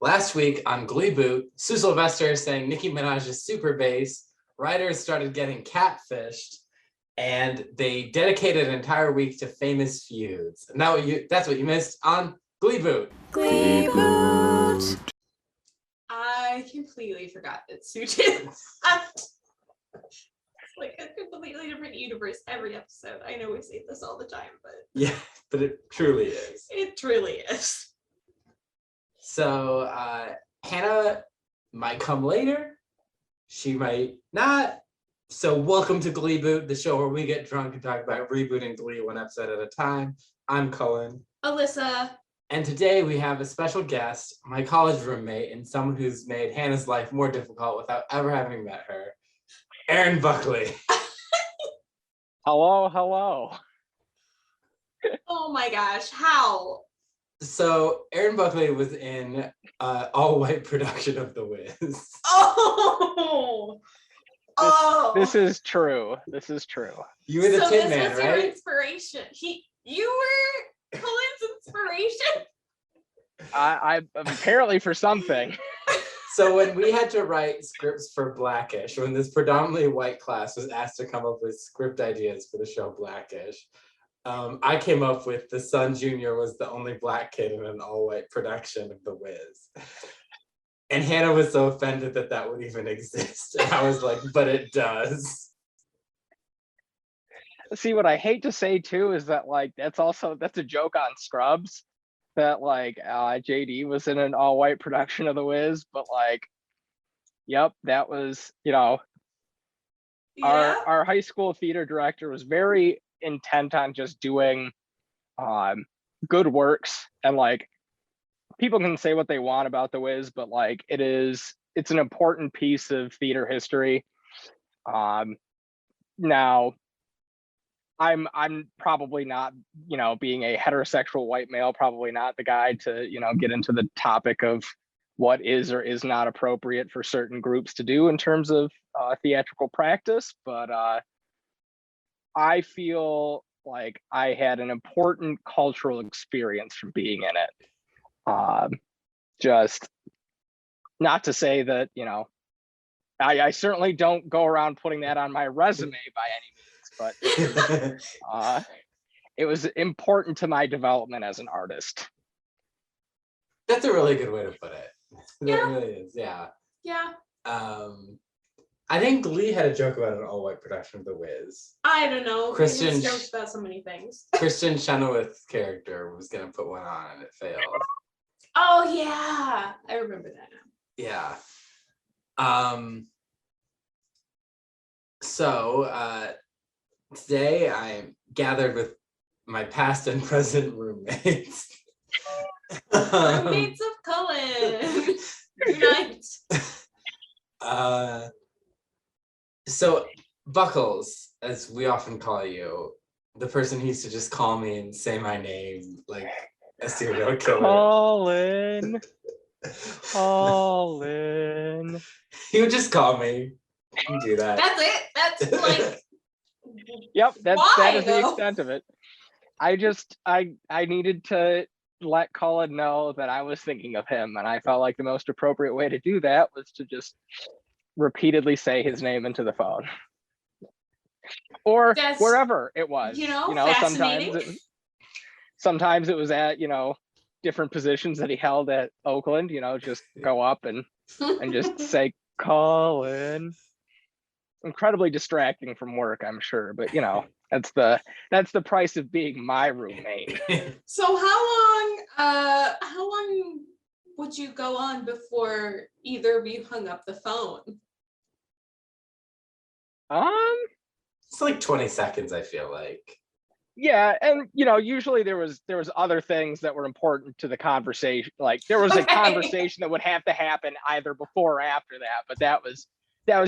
Last week on Gleeboot, Sylvester sang Nicki Minaj's super bass, writers started getting catfished, and they dedicated an entire week to famous feuds. And that's what you missed on Gleeboot. Gleeboot. I completely forgot that Sue did that. Like a completely different universe every episode. I know we say this all the time, but yeah, but it truly is. It truly is. So Hannah might come later. She might not. So welcome to Gleeboot, the show where we get drunk and talk about rebooting Glee one episode at a time. I'm Cullen. Alyssa. And today we have a special guest, my college roommate, and someone who's made Hannah's life more difficult without ever having met her, Aaron Buckley. Hello. Oh my gosh, how? So Aaron Buckley was in all-white production of The Wiz. This is true. You were the Tin Man, right? So this was your inspiration. You were Cullen's inspiration? I apparently for something. So when we had to write scripts for Blackish, when this predominantly white class was asked to come up with script ideas for the show Blackish, I came up with the son Jr. was the only black kid in an all-white production of The Wiz. And Hannah was so offended that would even exist. And I was like, but it does. See, what I hate to say too is that that's a joke on Scrubs, that JD was in an all-white production of The Wiz, but yep, that was, our high school theater director was very intent on just doing good works, and people can say what they want about The Wiz, but it's an important piece of theater history. Now I'm probably not, being a heterosexual white male, probably not the guy to, get into the topic of what is or is not appropriate for certain groups to do in terms of theatrical practice. But I feel like I had an important cultural experience from being in it. Just not to say that, I certainly don't go around putting that on my resume by any means, but it was important to my development as an artist. That's a really good way to put it. Yeah. That really is, yeah. Yeah. I think Glee had a joke about an all-white production of The Wiz. I don't know. Kristen jokes about so many things. Kristen Chenoweth's character was gonna put one on and it failed. Oh yeah, I remember that now. Yeah. So today I'm gathered with my past and present roommates. Roommates of Cullen. Unite. So Buckles, as we often call you, the person who used to just call me and say my name like a serial killer. Colin. He would just call me and do that. That's it. That's Yep, that is the though? extent of it. I needed to let Cullen know that I was thinking of him, and I felt like the most appropriate way to do that was to just repeatedly say his name into the phone. Or That's, wherever it was. Fascinating. Sometimes it was at, different positions that he held at Oakland, just go up and just say Cullen. Incredibly distracting from work, I'm sure, but that's the price of being my roommate. So how long would you go on before either of you hung up the phone? It's like 20 seconds, I feel like. Yeah, and usually there was other things that were important to the conversation. Like there was a conversation that would have to happen either before or after that, but that was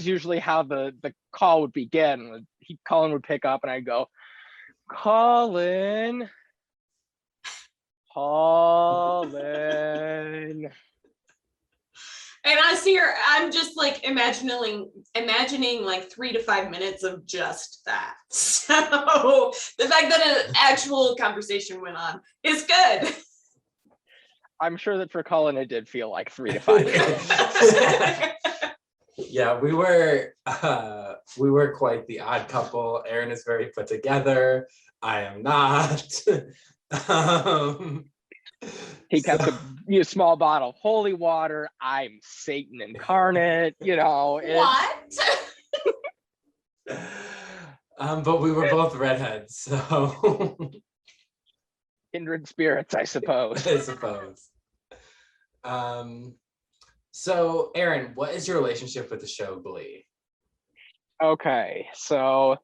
usually how the call would begin. Colin would pick up and I'd go, Colin. And I'm just imagining 3 to 5 minutes of just that. So the fact that an actual conversation went on is good. I'm sure that for Cullen it did feel like 3 to 5 years. Yeah, we were quite the odd couple. Aaron is very put together. I am not. He kept a small bottle of holy water. I'm Satan incarnate, What? But we were both redheads, so kindred spirits, I suppose. I suppose. So Aaron, what is your relationship with the show Glee? Okay, so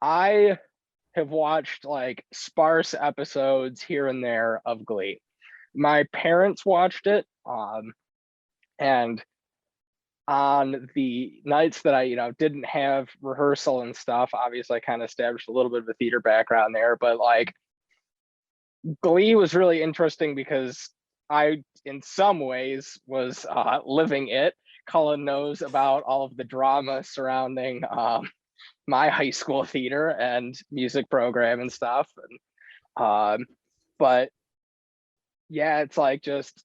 I have watched like sparse episodes here and there of Glee. My parents watched it, and on the nights that I, didn't have rehearsal and stuff, obviously I kind of established a little bit of a theater background there, but like Glee was really interesting because I, in some ways, was living it. Cullen knows about all of the drama surrounding my high school theater and music program and stuff. And, but yeah, it's like just,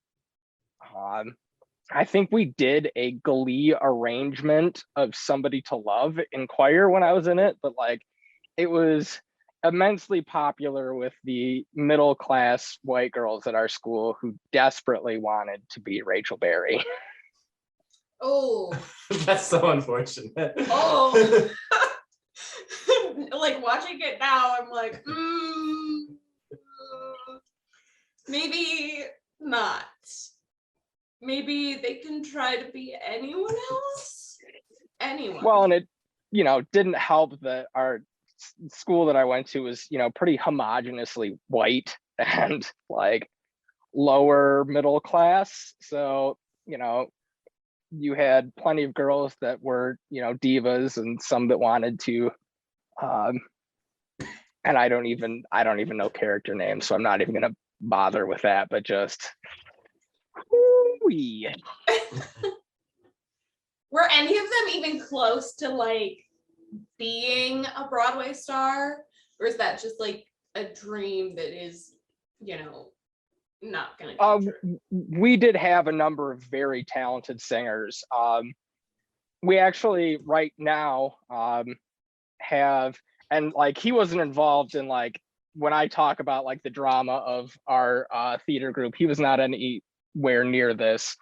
I think we did a Glee arrangement of Somebody to Love in choir when I was in it, but like it was immensely popular with the middle class white girls at our school who desperately wanted to be Rachel Berry. Oh. That's so unfortunate. Oh. Like watching it now, I'm like, maybe not. Maybe they can try to be anyone else. Anyone. Well, and it, didn't help that our school that I went to was, pretty homogenously white and like lower middle class. So, you had plenty of girls that were, divas and some that wanted to, and I don't even know character names, so I'm not even gonna bother with that, but just were any of them even close to like being a Broadway star, or is that just like a dream that is, not gonna come true? We did have a number of very talented singers. We actually right now have, and like he wasn't involved in like when I talk about like the drama of our theater group, he was not anywhere near this.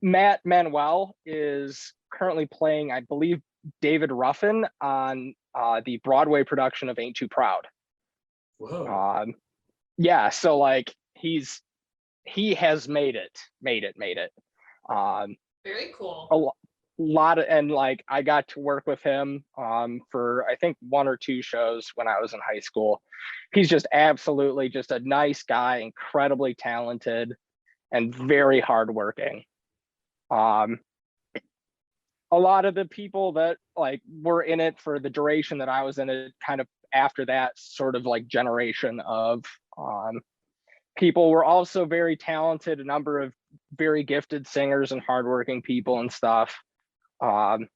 Matt Manuel is currently playing, I believe, David Ruffin on the Broadway production of Ain't Too Proud. Whoa. Yeah, so like he has made it. Very cool. A lot of, and like I got to work with him for I think 1 or 2 shows when I was in high school. He's just absolutely just a nice guy, incredibly talented and very hardworking. A lot of the people that like were in it for the duration that I was in it, kind of after that sort of like generation of people were also very talented, a number of very gifted singers and hardworking people and stuff. Some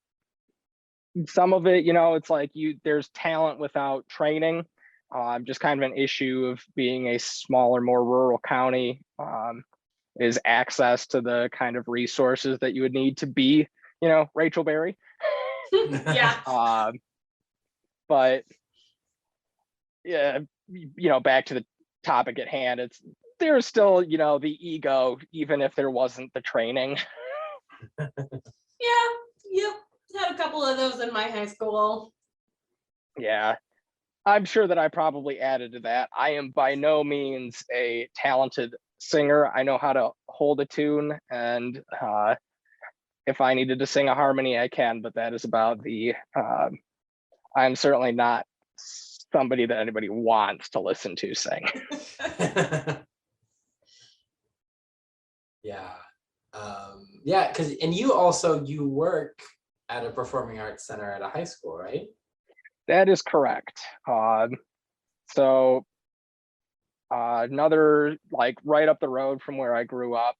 of it, it's like there's talent without training. Just kind of an issue of being a smaller, more rural county, is access to the kind of resources that you would need to be, Rachel Berry. Yeah. But yeah, back to the topic at hand, there's still, the ego, even if there wasn't the training. Yeah. Yep. Had a couple of those in my high school. Yeah. I'm sure that I probably added to that. I am by no means a talented singer. I know how to hold a tune, and if I needed to sing a harmony, I can, but that is about the I'm certainly not somebody that anybody wants to listen to sing. Yeah. Yeah, because you work at a performing arts center at a high school, right? That is correct. So another, like right up the road from where I grew up,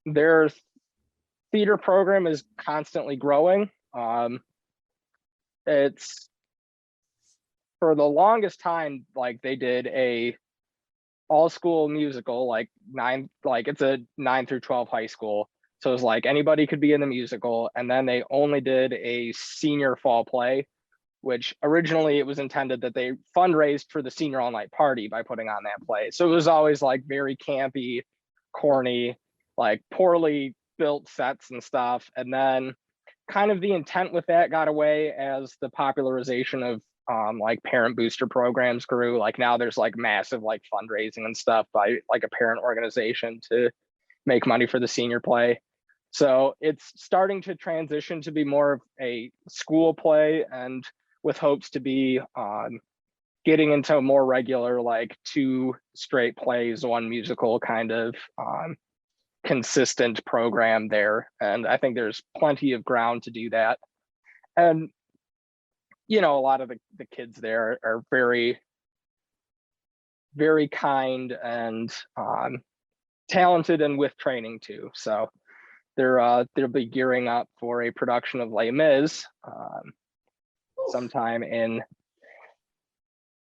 their theater program is constantly growing. It's for the longest time, like they did a all school musical, like it's a 9 through 12 high school. So it's like anybody could be in the musical. And then they only did a senior fall play, which originally it was intended that they fundraised for the senior all night party by putting on that play. So it was always like very campy, corny, like poorly built sets and stuff. And then kind of the intent with that got away as the popularization of like parent booster programs grew. Like now there's like massive like fundraising and stuff by like a parent organization to make money for the senior play. So it's starting to transition to be more of a school play, and with hopes to be getting into a more regular, like 2 straight plays, 1 musical kind of consistent program there. And I think there's plenty of ground to do that. And, you know, a lot of the kids there are very, very kind and talented and with training too. So they'll be gearing up for a production of Les Mis sometime in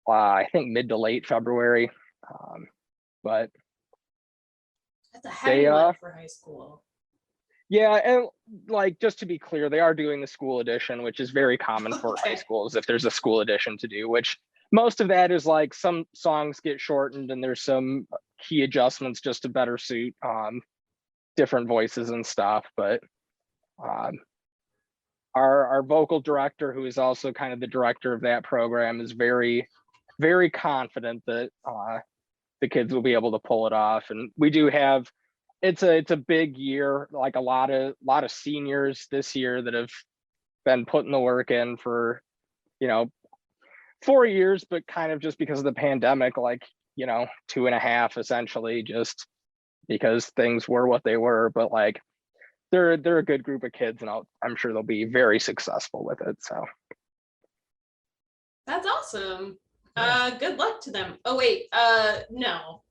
I think mid to late February. But that's a heavy one for high school. Yeah, and like just to be clear, they are doing the school edition, which is very common for high schools if there's a school edition to do, which most of that is like some songs get shortened and there's some key adjustments just to better suit different voices and stuff. But our vocal director, who is also kind of the director of that program, is very, very confident that the kids will be able to pull it off. And we do have, it's a big year, like a lot of seniors this year that have been putting the work in for, you know, 4 years, but kind of just because of the pandemic, like, you know, 2.5 essentially, just because things were what they were. But like they're a good group of kids, and I'm sure they'll be very successful with it. So that's awesome. Good luck to them. Oh wait, no,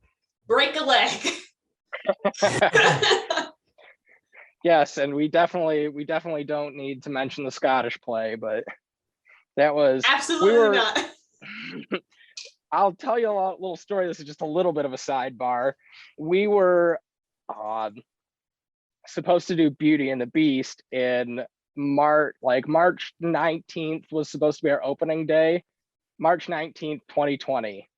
break a leg. Yes, and we definitely don't need to mention the Scottish play, but that was absolutely not. I'll tell you a little story. This is just a little bit of a sidebar. We were supposed to do Beauty and the Beast in March 19th was supposed to be our opening day, March 19th, 2020.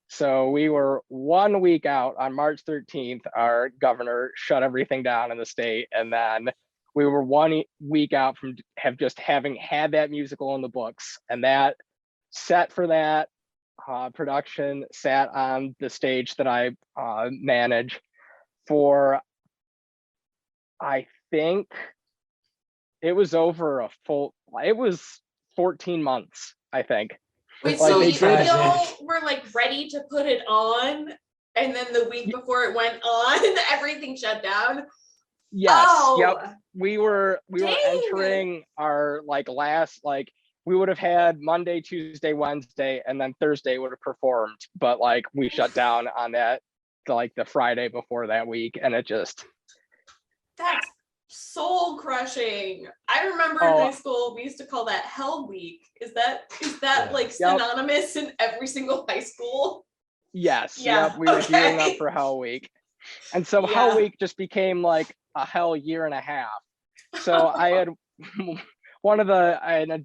So we were 1 week out. On March 13th, our governor shut everything down in the state. And then we were 1 week out from having had that musical in the books. And that set for that production sat on the stage that I manage for, I think it was it was 14 months, I think. Wait, like so you all were like ready to put it on, and then the week before it went on, everything shut down? Yes. Oh, yep. We were entering our last, we would have had Monday, Tuesday, Wednesday, and then Thursday would have performed, but like we shut down on that the Friday before that week, and it just, that's soul crushing. I remember in high school we used to call that Hell Week. Is that like synonymous in every single high school? Yes. Yeah. Yep. We were gearing up for Hell Week, and so Hell Week just became like a hell year and a half. So I had one of the in a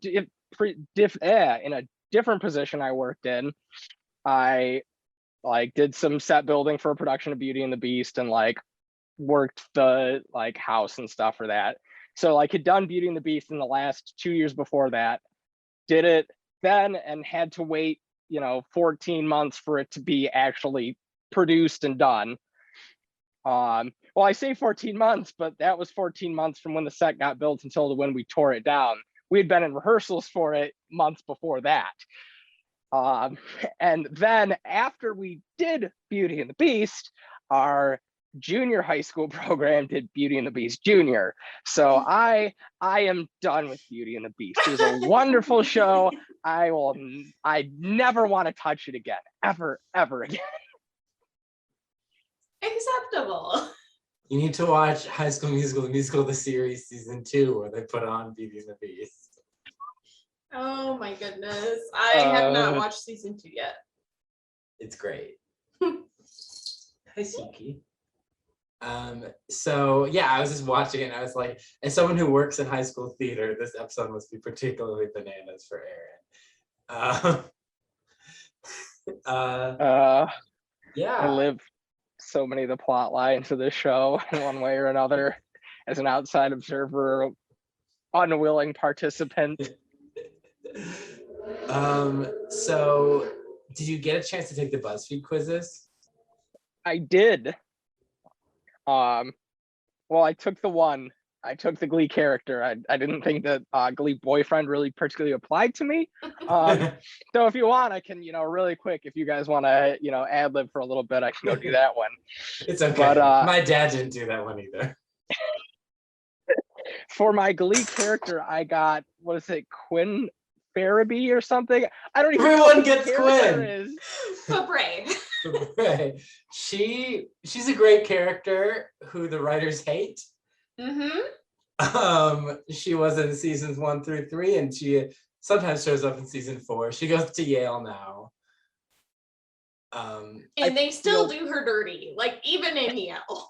different position I worked in, I did some set building for a production of Beauty and the Beast, and worked the house and stuff for that. So had done Beauty and the Beast in the last 2 years before that, did it then, and had to wait 14 months for it to be actually produced and done. Well, I say 14 months, but that was 14 months from when the set got built until when we tore it down. We had been in rehearsals for it months before that. And then after we did Beauty and the Beast, our junior high school program did Beauty and the Beast Junior. So I am done with Beauty and the Beast. It was a wonderful show. I never want to touch it again, ever again. Acceptable. You need to watch High School Musical, the musical, the series, season 2, where they put on Beauty and the Beast. Oh my goodness. I have not watched season 2 yet. It's great. Hi, Suki. So yeah, I was just watching it and I was like, as someone who works in high school theater, this episode must be particularly bananas for Aaron. I Yeah. live so many of the plot lines of this show in one way or another as an outside observer, unwilling participant. So did you get a chance to take the BuzzFeed quizzes? I did. Well, I took the one. I took the Glee character. I didn't think that Glee boyfriend really particularly applied to me. So if you want, I can, really quick, if you guys want to, ad lib for a little bit, I can go do that one. It's okay. But my dad didn't do that one either. For my Glee character, I got, what is it, Quinn Farabee or something? I don't even know. Everyone gets Quinn. Fabre. Right. She's a great character who the writers hate. She was in seasons 1 through 3, and she sometimes shows up in season 4. She goes to Yale now. And they still do her dirty, like even in Yale.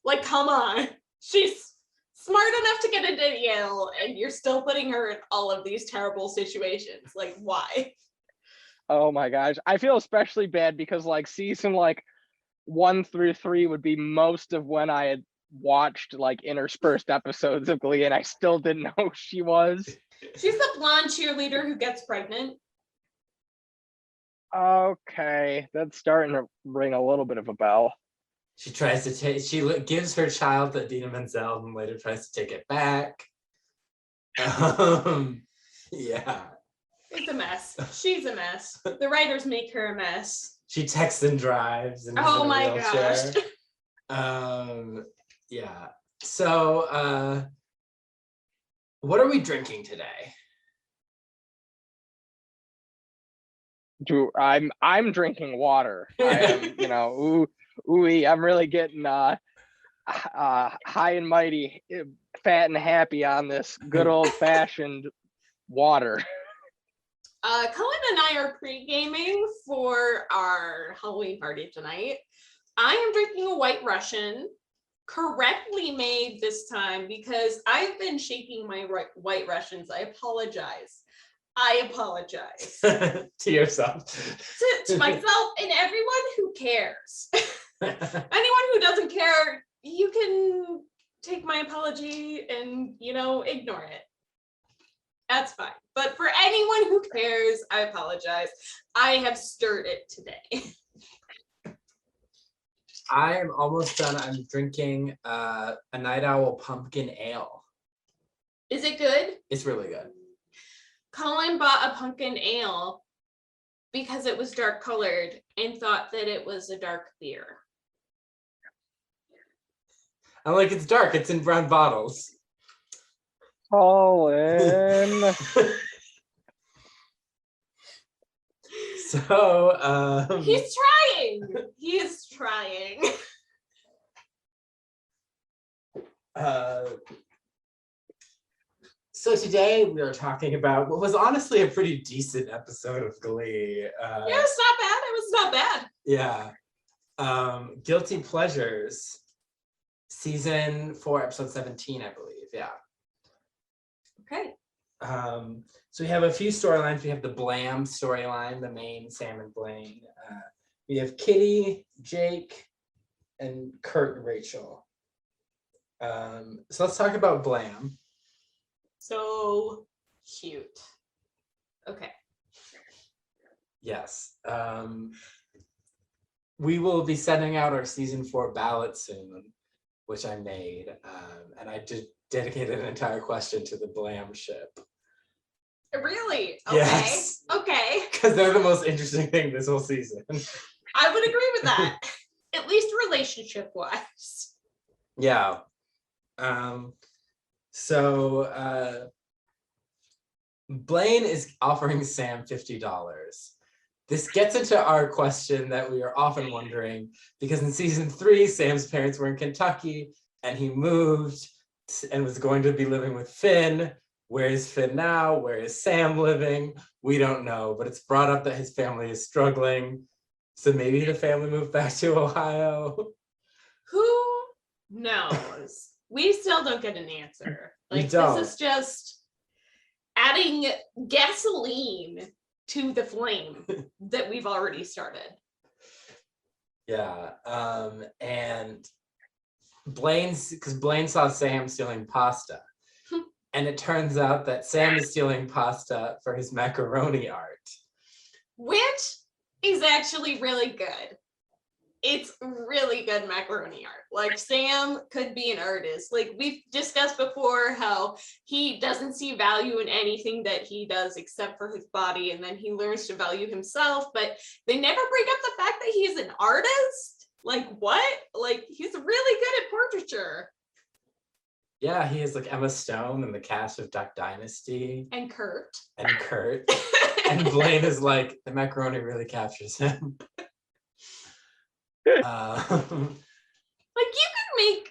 Like, come on. She's smart enough to get into Yale, and you're still putting her in all of these terrible situations. Like, why? Oh my gosh. I feel especially bad because season 1 through 3 would be most of when I had watched interspersed episodes of Glee, and I still didn't know who she was. She's the blonde cheerleader who gets pregnant. Okay, that's starting to ring a little bit of a bell. She tries to take. She gives her child to Idina Menzel and later tries to take it back. Yeah. It's a mess. She's a mess. The writers make her a mess. She texts and drives. And oh my gosh. Yeah. So, what are we drinking today? I'm drinking water. I am, I'm really getting high and mighty, fat and happy on this good old fashioned water. Cullen and I are pre-gaming for our Halloween party tonight. I am drinking a White Russian, correctly made this time because I've been shaking my White Russians. I apologize. To yourself. To myself and everyone who cares. Anyone who doesn't care, you can take my apology and, ignore it. That's fine. But for anyone who cares, I apologize. I have stirred it today. I am almost done. I'm drinking a Night Owl pumpkin ale. Is it good? It's really good. Cullen bought a pumpkin ale because it was dark colored and thought that it was a dark beer. I'm like, it's dark. It's in brown bottles. Cullen. So, he's trying. He is trying. So today we are talking about what was honestly a pretty decent episode of Glee. Yeah, it's not bad. It was not bad. Yeah. Guilty Pleasures, season 4, episode 17, I believe. Yeah. Okay. So we have a few storylines. We have the Blam storyline, the main Sam and Blaine. We have Kitty, Jake, and Kurt and Rachel. So let's talk about Blam. So cute. Okay. Yes. We will be sending out our season 4 ballot soon, which I made. And I did dedicated an entire question to the Blam ship. Really? Okay. Yes. Okay. Because they're the most interesting thing this whole season. I would agree with that. At least relationship-wise. Yeah. So Blaine is offering Sam $50. This gets into our question that we are often wondering, because in season 3, Sam's parents were in Kentucky and he moved and was going to be living with Finn. Where is Finn now? Where is Sam living? We don't know, but it's brought up that his family is struggling. So maybe the family moved back to Ohio. Who knows? We still don't get an answer. We Like, don't. this is just adding gasoline to the flame that we've already started. Yeah. And because Blaine saw Sam stealing pasta. And it turns out that Sam is stealing pasta for his macaroni art. Which is actually really good. It's really good macaroni art. Like, Sam could be an artist. Like, we've discussed before how he doesn't see value in anything that he does except for his body, and then he learns to value himself, but they never bring up the fact that he's an artist. Like, what? Like, he's really good at portraiture. Yeah, he is like Emma Stone in the cast of Duck Dynasty. And Kurt. And Blaine is like, the macaroni really captures him. Like, you could make,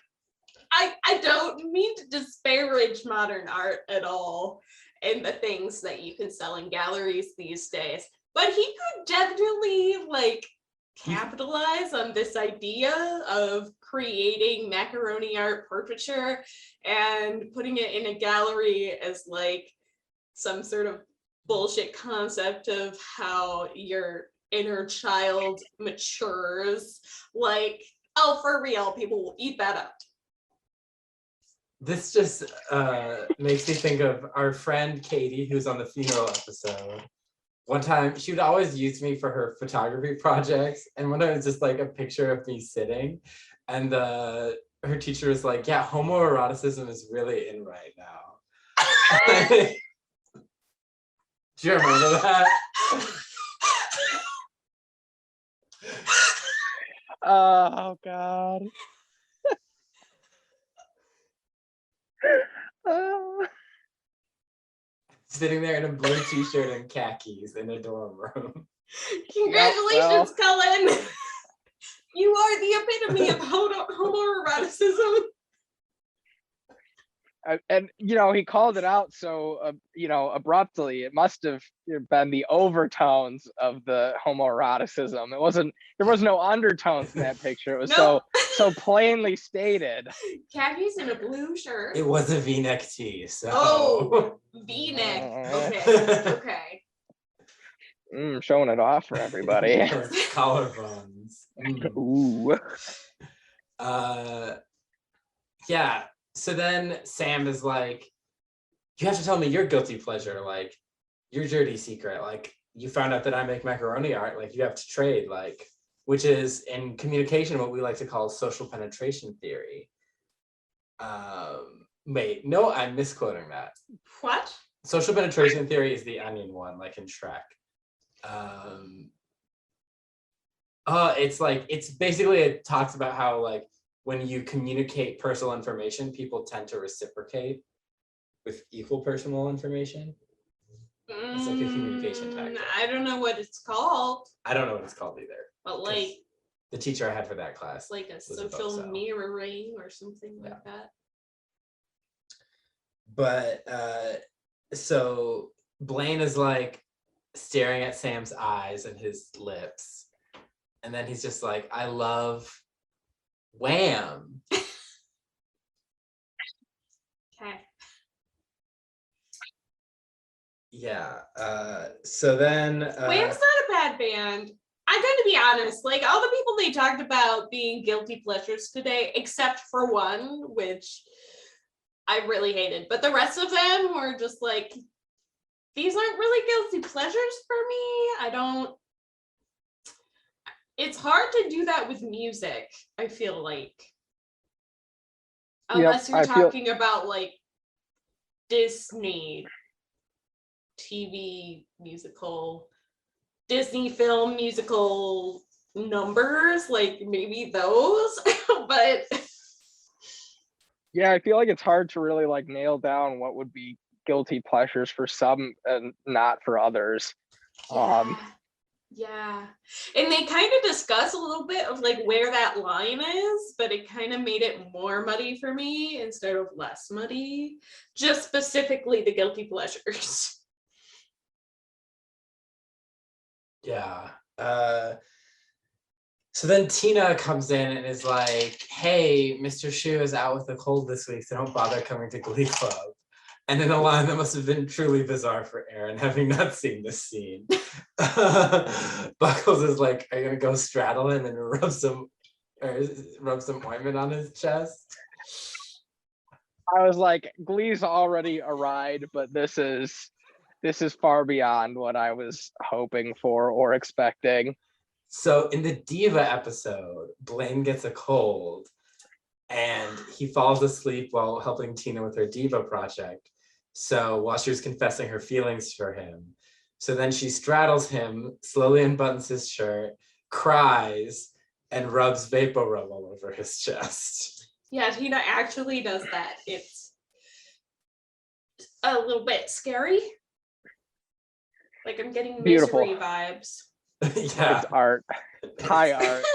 I don't mean to disparage modern art at all and the things that you can sell in galleries these days, but he could definitely like capitalize on this idea of creating macaroni art portraiture and putting it in a gallery as like some sort of bullshit concept of how your inner child matures. Like, oh, for real, people will eat that up. This just makes me think of our friend Katie, who's on the funeral episode. One time, she would always use me for her photography projects, and one time it was just like a picture of me sitting, and her teacher was like, yeah, homoeroticism is really in right now. Do you remember that? Oh God. Sitting there in a blue t-shirt and khakis in a dorm room. Congratulations, Cullen. You are the epitome of homoeroticism. And he called it out so abruptly. It must have been the overtones of the homoeroticism. There was no undertones in that picture. It was so plainly stated. Khakis and a blue shirt. It was a V-neck tee, so. Oh, V-neck. Okay. Showing it off for everybody. Collarbones. Ooh. Yeah. So then Sam is like, you have to tell me your guilty pleasure, like your dirty secret. Like, you found out that I make macaroni art, like you have to trade, like, which is in communication what we like to call social penetration theory. Wait, no, I'm misquoting that. What? Social penetration theory is the onion one, like in Shrek. It's basically, it talks about how like when you communicate personal information, people tend to reciprocate with equal personal information. It's like a communication tactic. I don't know what it's called. I don't know what it's called either. But like the teacher I had for that class, like a social mirroring or something like that. But so Blaine is like staring at Sam's eyes and his lips, and then he's just like, I love Wham. Okay. Yeah. So then Wham's not a bad band. I'm going to be honest, like all the people they talked about being guilty pleasures today, except for one, which I really hated, but the rest of them were just like, these aren't really guilty pleasures for me. It's hard to do that with music, I feel like. Unless you're talking about like Disney TV musical, Disney film musical numbers, like maybe those, but yeah, I feel like it's hard to really like nail down what would be guilty pleasures for some and not for others. Yeah. And they kind of discuss a little bit of like where that line is, but it kind of made it more muddy for me instead of less muddy. Just specifically the guilty pleasures. Yeah. So then Tina comes in and is like, hey, Mr. Shu is out with a cold this week, so don't bother coming to Glee Club. And in a line that must have been truly bizarre for Aaron, having not seen this scene. Buckles is like, are you gonna go straddle him and rub some ointment on his chest? I was like, Glee's already a ride, but this is far beyond what I was hoping for or expecting. So in the Diva episode, Blaine gets a cold and he falls asleep while helping Tina with her Diva project. So while she was confessing her feelings for him. So then she straddles him, slowly unbuttons his shirt, cries, and rubs Vapor Rub all over his chest. Yeah, Tina actually does that. It's a little bit scary. Like I'm getting Beautiful. misery vibes. Yeah. It's art. High art.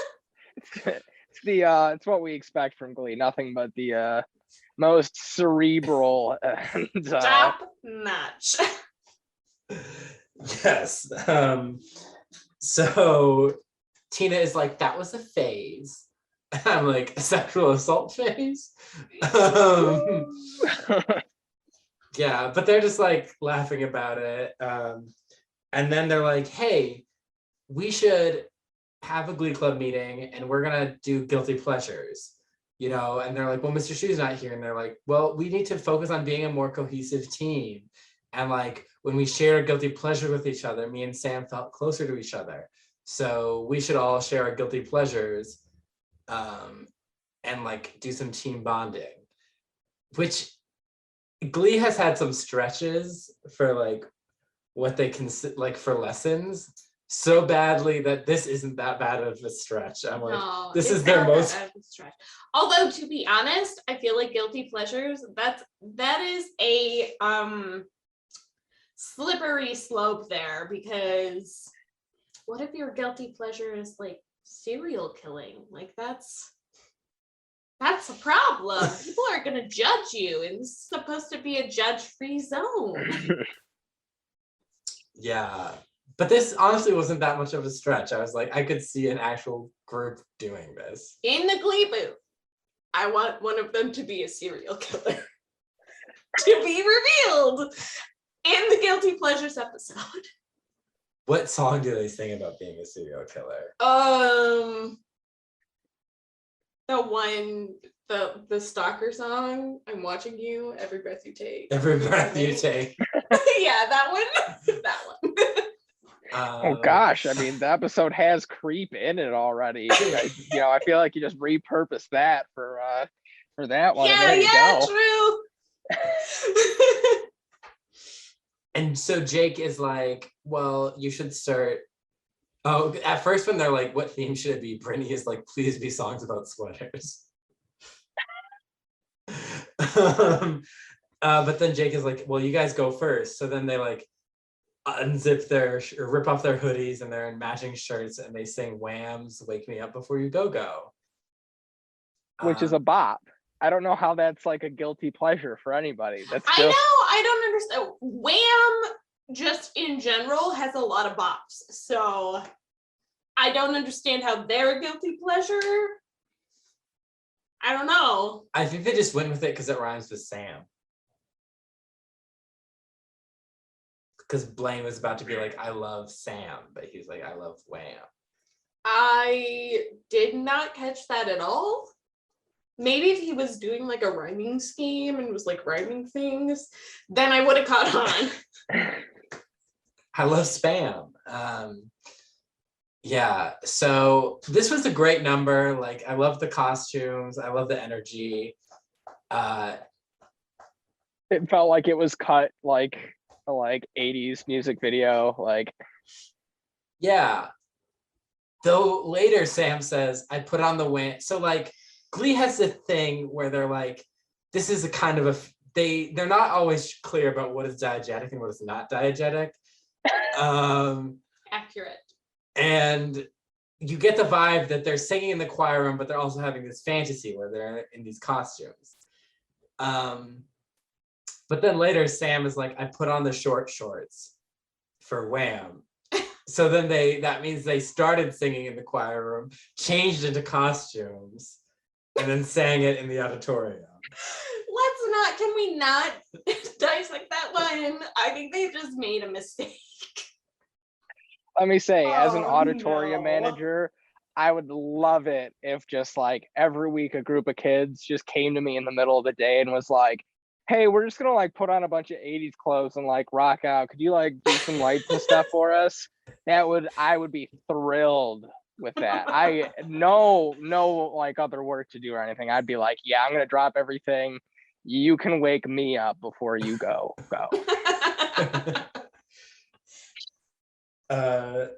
It's what we expect from Glee. Nothing but the most cerebral and Top notch. Yes. So Tina is like, that was a phase. I'm like, a sexual assault phase? Yeah, but they're just like laughing about it. And then they're like, hey, we should have a Glee Club meeting and we're gonna do guilty pleasures, you know? And they're like, well, Mr. Shu's not here. And they're like, well, we need to focus on being a more cohesive team. And like, when we share a guilty pleasure with each other, me and Sam felt closer to each other. So we should all share our guilty pleasures and like do some team bonding, which Glee has had some stretches for like what they can like for lessons so badly that this isn't that bad of a stretch. I'm like, No, this it's is their not most that bad of a stretch. Although to be honest, I feel like guilty pleasures, that is a slippery slope there, because what if your guilty pleasure is like serial killing? Like that's a problem. People are gonna judge you, and this is supposed to be a judge-free zone. Yeah, but this honestly wasn't that much of a stretch. I was like, I could see an actual group doing this. In the Gleeboot, I want one of them to be a serial killer. To be revealed in the Guilty Pleasures episode. What song do they sing about being a serial killer? The stalker song, I'm watching you, every breath you take. Every breath you take. Yeah, that one. That one. Oh gosh, I mean, the episode has creep in it already. I feel like you just repurposed that for that one. Yeah, true. And so Jake is like, well, you should start. Oh, at first when they're like, what theme should it be? Brittany is like, please be songs about sweaters. But then Jake is like, well, you guys go first. So then they like unzip or rip off their hoodies and they're in matching shirts and they sing Wham's Wake Me Up Before You Go Go. Which is a bop. I don't know how that's like a guilty pleasure for anybody. I know, I don't understand. Wham just in general has a lot of bops. So I don't understand how they're a guilty pleasure. I don't know. I think they just went with it because it rhymes with Sam. Because Blaine was about to be like, I love Sam, but he's like, I love Wham. I did not catch that at all. Maybe if he was doing like a rhyming scheme and was like rhyming things, then I would have caught on. I love Spam. Yeah, so this was a great number. Like, I love the costumes. I love the energy. It felt like it was cut like a 80s music video. Like, yeah. Though later Sam says, I put on the Wham. So like Glee has a thing where they're like, this is a kind of they're not always clear about what is diegetic and what is not diegetic. Accurate. And you get the vibe that they're singing in the choir room, but they're also having this fantasy where they're in these costumes. But then later Sam is like, I put on the short shorts for Wham. So then that means they started singing in the choir room, changed into costumes, and then sang it in the auditorium. Can we not dissect that one? I think they just made a mistake. Let me say, as an Oh, auditorium no. manager, I would love it if just like every week a group of kids just came to me in the middle of the day and was like, hey, we're just gonna like put on a bunch of 80s clothes and like rock out. Could you like do some lights and stuff for us? I would be thrilled with that. I no like other work to do or anything. I'd be like, yeah, I'm gonna drop everything. You can wake me up before you go.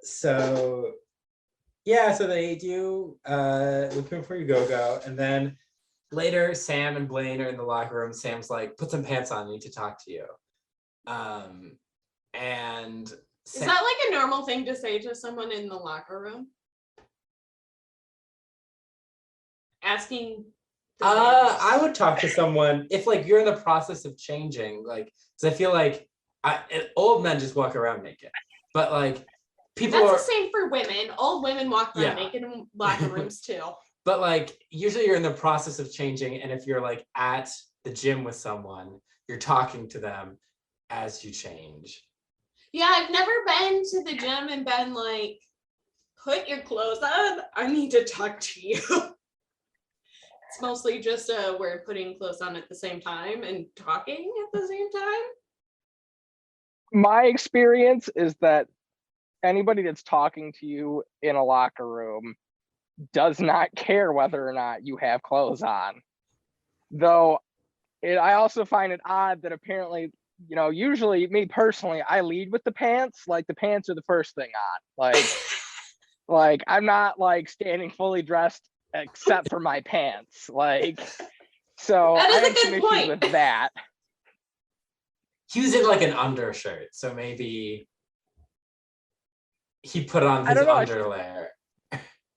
So yeah, so they do Looking Before You Go, and then later Sam and Blaine are in the locker room. Sam's like, put some pants on, I need to talk to you. And Is that like a normal thing to say to someone in the locker room? Asking I would talk to someone if like you're in the process of changing, like, because I feel like old men just walk around naked, but like people That's the same for women. Old women walk around Yeah. naked in locker rooms too. But like usually you're in the process of changing, and if you're like at the gym with someone, you're talking to them as you change. Yeah, I've never been to the gym and been like, put your clothes on, I need to talk to you. It's mostly just we're putting clothes on at the same time and talking at the same time. My experience is that anybody that's talking to you in a locker room does not care whether or not you have clothes on. Though I also find it odd that apparently, you know, usually me personally, I lead with the pants. Like the pants are the first thing on. Like I'm not like standing fully dressed except for my pants. Like, so That is I a have good some issues point. with that. He was in like an undershirt, so maybe he put on I his don't know. underlayer.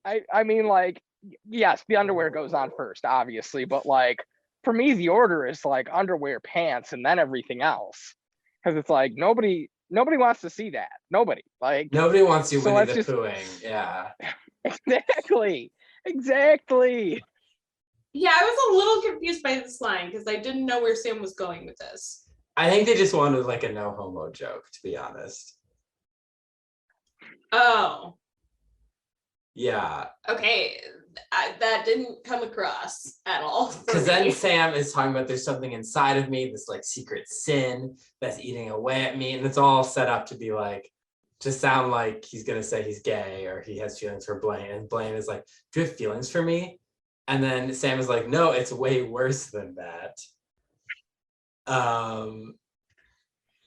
I mean, like, yes, the underwear goes on first, obviously, but like for me, the order is like underwear, pants, and then everything else. Because it's like nobody wants to see that. Nobody. Like, Nobody wants you so Winnie let's the just Poohing. Yeah. exactly. Yeah, I was a little confused by this line because I didn't know where Sam was going with this. I think they just wanted like a no homo joke, to be honest. Oh, Yeah. okay. That didn't come across at all. Because then Sam is talking about there's something inside of me, this like secret sin that's eating away at me. And it's all set up to be like, to sound like he's going to say he's gay or he has feelings for Blaine. And Blaine is like, do you have feelings for me? And then Sam is like, no, it's way worse than that. And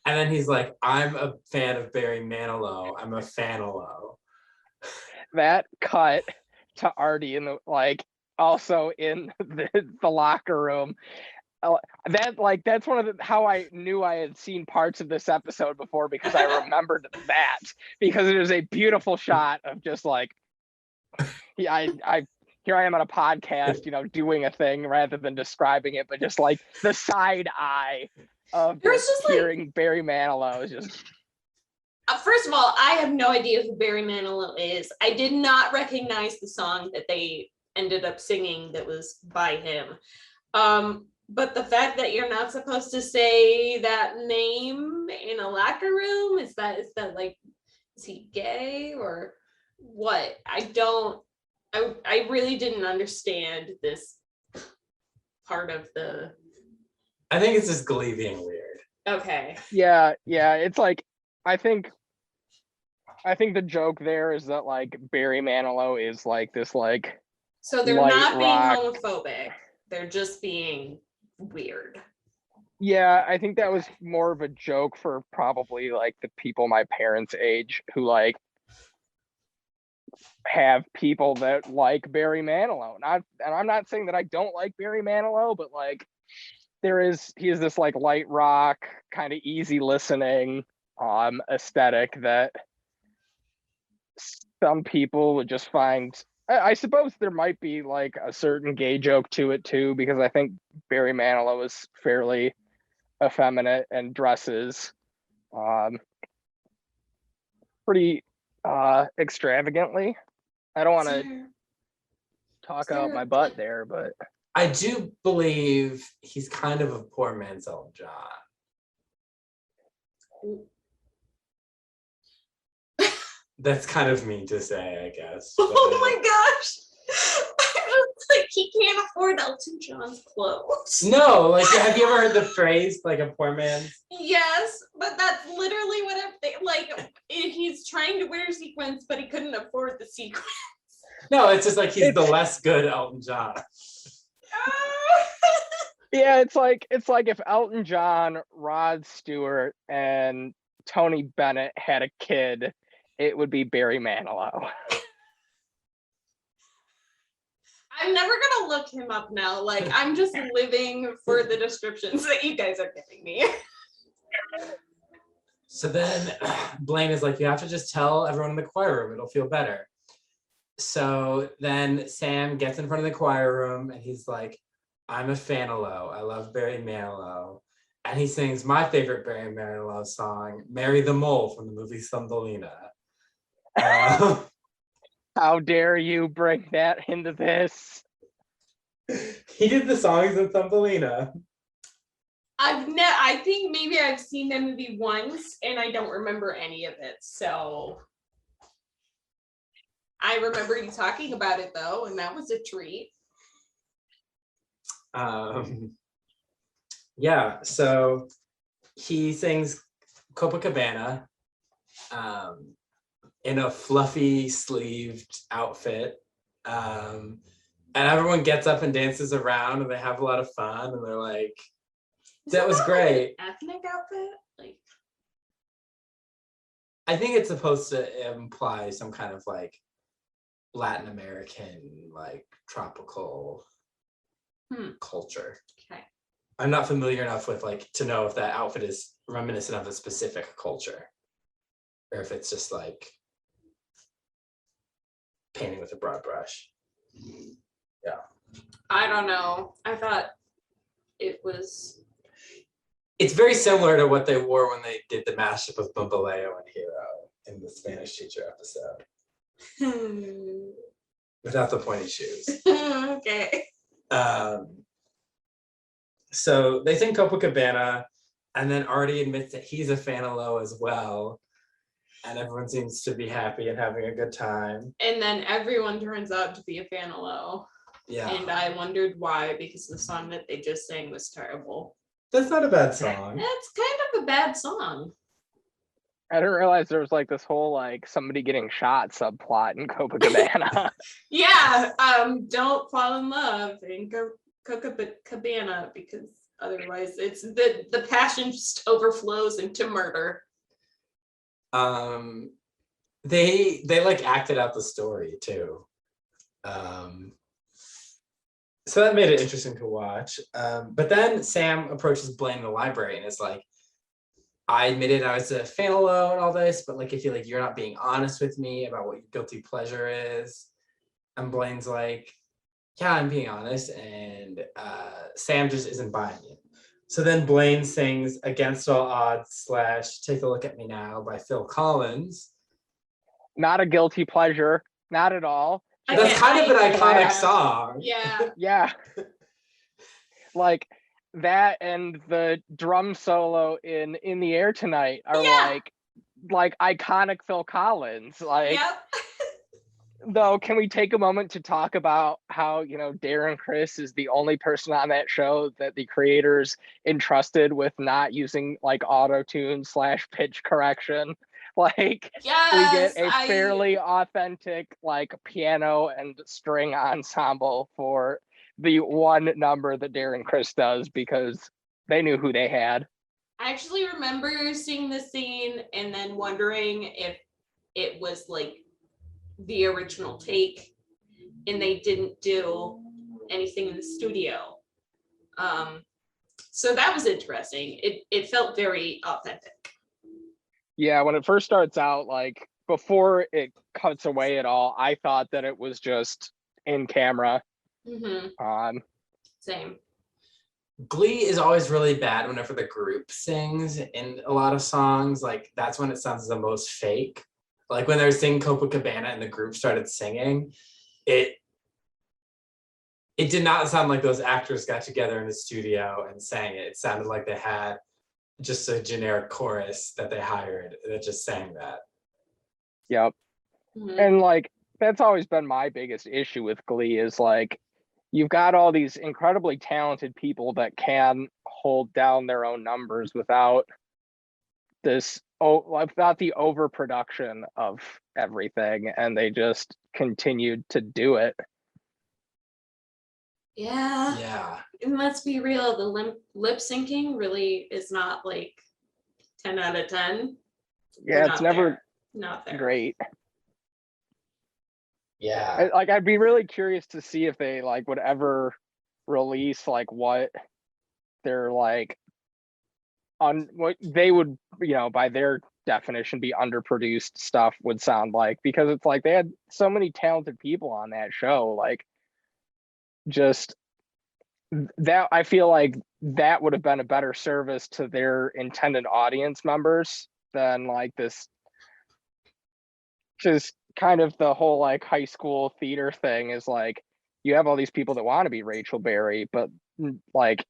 then he's like, I'm a fan of Barry Manilow. I'm a Fanilow. That cut to Artie in the like also in the locker room. That's one of the how I knew I had seen parts of this episode before, because I remembered that, because it is a beautiful shot of just like, yeah, I here I am on a podcast, you know, doing a thing rather than describing it, but just like the side eye of just hearing like, Barry Manilow is just. First of all, I have no idea who Barry Manilow is. I did not recognize the song that they ended up singing that was by him. But the fact that you're not supposed to say that name in a locker room, is that like, is he gay or what? I really didn't understand this part of the. I think it's just Glee being weird. Okay. Yeah, it's like, I think the joke there is that like Barry Manilow is like this like. So they're not being homophobic. They're just being weird. Yeah, I think that was more of a joke for probably like the people my parents' age who like have people that like Barry Manilow. And I'm not saying that I don't like Barry Manilow, but like he is this like light rock, kind of easy listening aesthetic that some people would just find. I suppose there might be like a certain gay joke to it too, because I think Barry Manilow is fairly effeminate and dresses pretty Extravagantly. I don't want to Is talk there- out my butt there, but I do believe he's kind of a poor man's Elton John. That's kind of mean to say, I guess. Oh my gosh. I was like, he can't afford Elton John's clothes. No, like, have you ever heard the phrase, like, a poor man's? Yes, but that's literally what I'm thinking. Like, he's trying to wear sequins, but he couldn't afford the sequins. No, it's just like he's the less good Elton John. yeah, it's like if Elton John, Rod Stewart, and Tony Bennett had a kid, it would be Barry Manilow. I'm never gonna look him up now. Like, I'm just living for the descriptions that you guys are giving me. So then Blaine is like, you have to just tell everyone in the choir room, it'll feel better. So then Sam gets in front of the choir room and he's like, I'm a Fanilow. I love Barry Manilow. And he sings my favorite Barry Manilow song, Mary the Mole from the movie Thumbelina. How dare you bring that into this? He did the songs in Thumbelina. I think maybe I've seen that movie once and I don't remember any of it. So I remember you talking about it though, and that was a treat. Yeah, so he sings Copacabana in a fluffy sleeved outfit. And everyone gets up and dances around and they have a lot of fun and they're like, that was great. Like an ethnic outfit? Like, I think it's supposed to imply some kind of like Latin American, like tropical culture. Okay. I'm not familiar enough with like to know if that outfit is reminiscent of a specific culture or if it's just like painting with a broad brush. Yeah. I don't know. I thought it was. It's very similar to what they wore when they did the mashup of Bambaleo and Hero in the Spanish teacher episode. Without the pointy shoes. Okay. So they sing Copacabana, and then Artie admits that he's a Fanilow as well. And everyone seems to be happy and having a good time. And then everyone turns out to be a Fanilow. Yeah. And I wondered why, because the song that they just sang was terrible. That's not a bad song. It's kind of a bad song. I didn't realize there was like this whole like somebody getting shot subplot in Copacabana. Yeah, don't fall in love in Copacabana because otherwise it's the passion just overflows into murder. They like acted out the story too. So that made it interesting to watch. But then Sam approaches Blaine in the library and is like, I admitted I was a Fanilow and all this, but like I feel like you're not being honest with me about what your guilty pleasure is. And Blaine's like, yeah, I'm being honest. And Sam just isn't buying it. So then Blaine sings Against All Odds / Take a Look at Me Now by Phil Collins. Not a guilty pleasure, not at all. That's kind of an iconic song. Yeah. Yeah. Like that and the drum solo in the Air Tonight are like iconic Phil Collins. Like, Yep. though, can we take a moment to talk about how, you know, Darren Criss is the only person on that show that the creators entrusted with not using like auto-tune / pitch correction? Like, Yes, we get a fairly authentic like piano and string ensemble for the one number that Darren Criss does because they knew who they had. I actually remember seeing the scene and then wondering if it was like the original take and they didn't do anything in the studio. So that was interesting. It felt very authentic. Yeah, when it first starts out, like before it cuts away at all, I thought that it was just in camera. Same. Glee is always really bad whenever the group sings in a lot of songs. Like that's when it sounds the most fake. Like when they were singing Copacabana and the group started singing, it did not sound like those actors got together in the studio and sang it. It sounded like they had just a generic chorus that they hired that just sang that. Yep. Mhm. And like that's always been my biggest issue with Glee is like you've got all these incredibly talented people that can hold down their own numbers without without the overproduction of everything, and they just continued to do it. Yeah. Yeah. And let's be real, the lip syncing really is not like 10 out of 10. Yeah, We're it's not never there. Not there. great. Yeah. Like I'd be really curious to see if they like would ever release like what they're like on what they would, by their definition be underproduced stuff would sound like, because it's like they had so many talented people on that show. Like just that, I feel like that would have been a better service to their intended audience members than like this just kind of the whole like high school theater thing is like you have all these people that want to be Rachel Berry, but like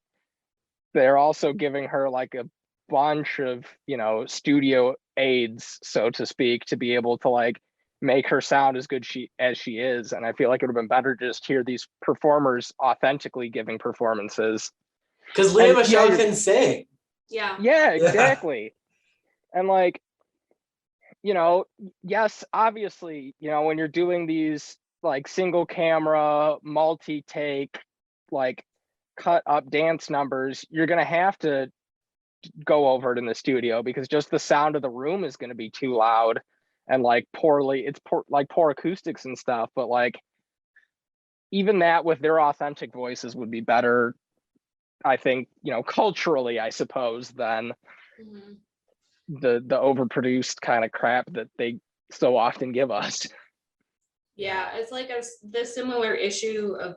they're also giving her like a bunch of studio aids, so to speak, to be able to like make her sound as good as she is. And I feel like it would have been better to just hear these performers authentically giving performances, Because Leah And, Michelle yeah, can sing. Yeah. exactly. And like yes, obviously, when you're doing these like single camera, multi-take, like cut up dance numbers, you're going to have to go over it in the studio because just the sound of the room is going to be too loud and like poor acoustics and stuff. But like even that with their authentic voices would be better, I think, culturally, I suppose, than Mhm. the overproduced kind of crap that they so often give us. Yeah, it's like the similar issue of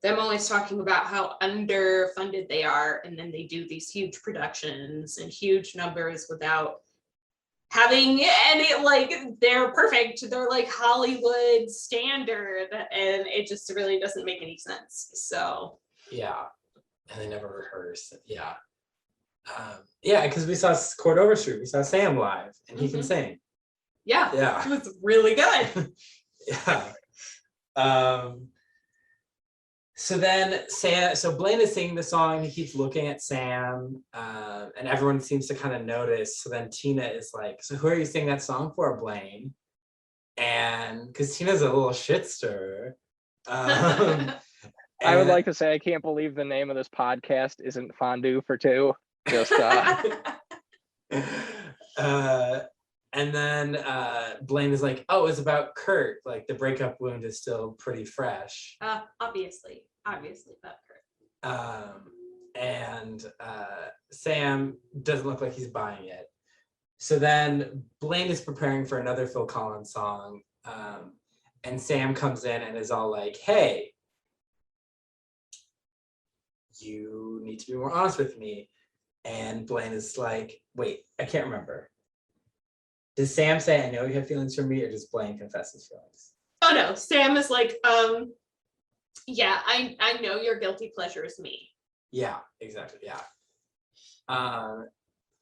them always talking about how underfunded they are, and then they do these huge productions and huge numbers without having any, like, they're perfect, they're like Hollywood standard, and it just really doesn't make any sense. So Yeah. And they never rehearse. Yeah. Yeah, because we saw Court Overstreet, we saw Sam live, and he can sing. yeah, Yeah. it was really good. Yeah. So Blaine is singing the song, he keeps looking at Sam, and everyone seems to kind of notice. So then Tina is like, so who are you singing that song for, Blaine? And because Tina's a little shit stirrer. I would like to say I can't believe the name of this podcast isn't Fondue for Two. Just and then Blaine is like, oh, it's about Kurt. Like the breakup wound is still pretty fresh. Obviously about Kurt. And Sam doesn't look like he's buying it. So then Blaine is preparing for another Phil Collins song. And Sam comes in and is all like, hey, you need to be more honest with me. And Blaine is like, wait, I can't remember. Does Sam say, I know you have feelings for me, or does Blaine confess his feelings? Oh no, Sam is like, yeah, I know your guilty pleasure is me. Yeah, exactly, yeah.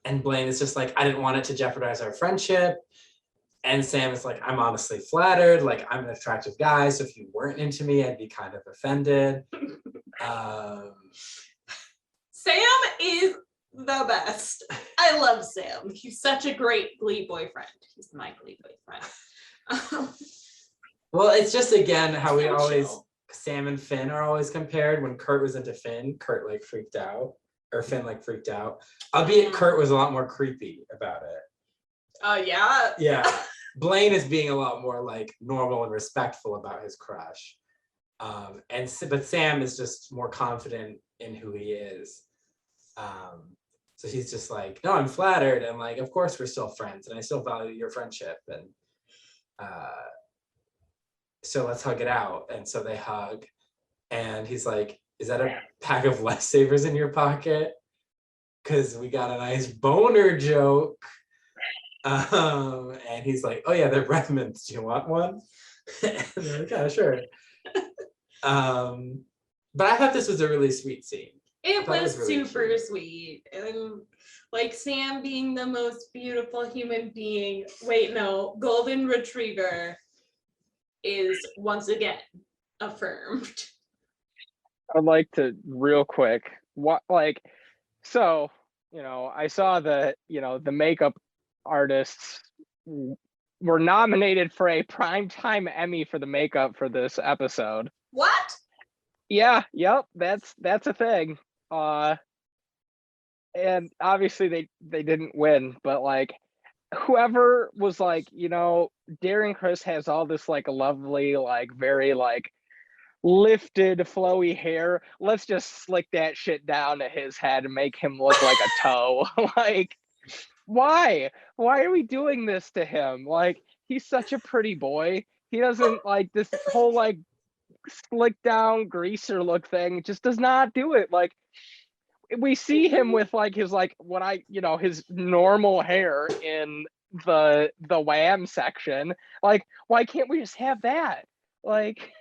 And Blaine is just like, I didn't want it to jeopardize our friendship. And Sam is like, I'm honestly flattered. Like, I'm an attractive guy, so if you weren't into me, I'd be kind of offended. Sam is the best. I love Sam. He's such a great Glee boyfriend. He's my Glee boyfriend. Well, it's just, again, how we So always, chill. Sam and Finn are always compared. When Kurt was into Finn, Kurt like freaked out, or Finn like freaked out. Albeit Kurt was a lot more creepy about it. Oh, yeah? Yeah. Blaine is being a lot more like normal and respectful about his crush. But Sam is just more confident in who he is. So he's just like, no, I'm flattered. And like, of course we're still friends and I still value your friendship. And so let's hug it out. And so they hug. And he's like, is that a pack of lifesavers in your pocket? Because we got a nice boner joke. And he's like, oh yeah, they're breath mints. Do you want one? And they're like, yeah, sure. But I thought this was a really sweet scene. It was really super cute. sweet. And like Sam being the most beautiful human being, wait, no, golden retriever is once again affirmed. I'd like to real quick, so, I saw that, the makeup artists were nominated for a primetime Emmy for the makeup for this episode. What? Yeah, yep, that's a thing. And obviously they didn't win, but like whoever was like, Darren Criss has all this like lovely, like very like lifted flowy hair. Let's just slick that shit down to his head and make him look like a toe. Like, why are we doing this to him? Like, he's such a pretty boy. He doesn't like this whole like slick down greaser look thing, just does not do it. Like, we see him with like his like his normal hair in the Wham section. Like, why can't we just have that? Like,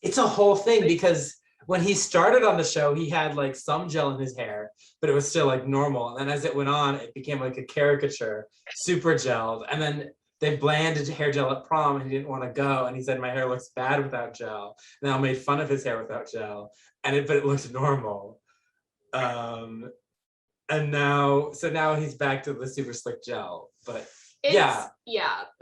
it's a whole thing, because when he started on the show, he had like some gel in his hair, but it was still like normal. And then as it went on, it became like a caricature, super gelled. And then they blanded hair gel at prom and he didn't want to go. And he said, my hair looks bad without gel. And they all made fun of his hair without gel. But it looked normal. And now he's back to the super slick gel. But yeah,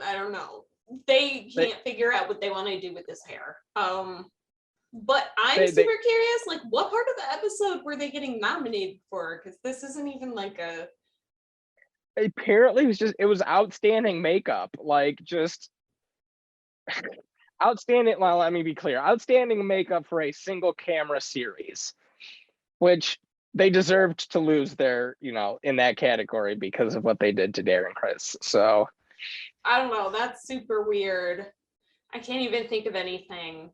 I don't know. They can't figure out what they want to do with this hair. But I'm super curious, like, what part of the episode were they getting nominated for? Because this isn't even like a. Apparently, it was outstanding makeup, like just outstanding. Well, let me be clear: outstanding makeup for a single camera series, which they deserved to lose their, in that category because of what they did to Darren Criss. So. I don't know. That's super weird. I can't even think of anything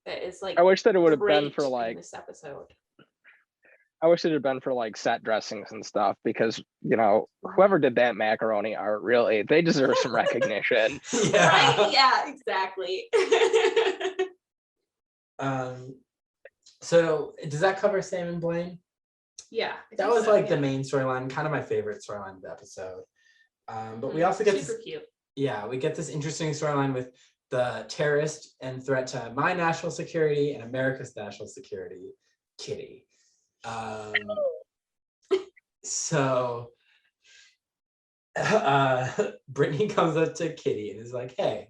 that is like. I wish that it would have been for like this episode. I wish it had been for like set dressings and stuff, because whoever did that macaroni art, really, they deserve some recognition. Yeah. Right? Yeah, exactly. So does that cover Sam and Blaine? Yeah. That was like the main storyline, kind of my favorite storyline of the episode. But we also get super cute. Yeah, we get this interesting storyline with the terrorist and threat to my national security and America's national security, Kitty. So Brittany comes up to Kitty and is like, hey,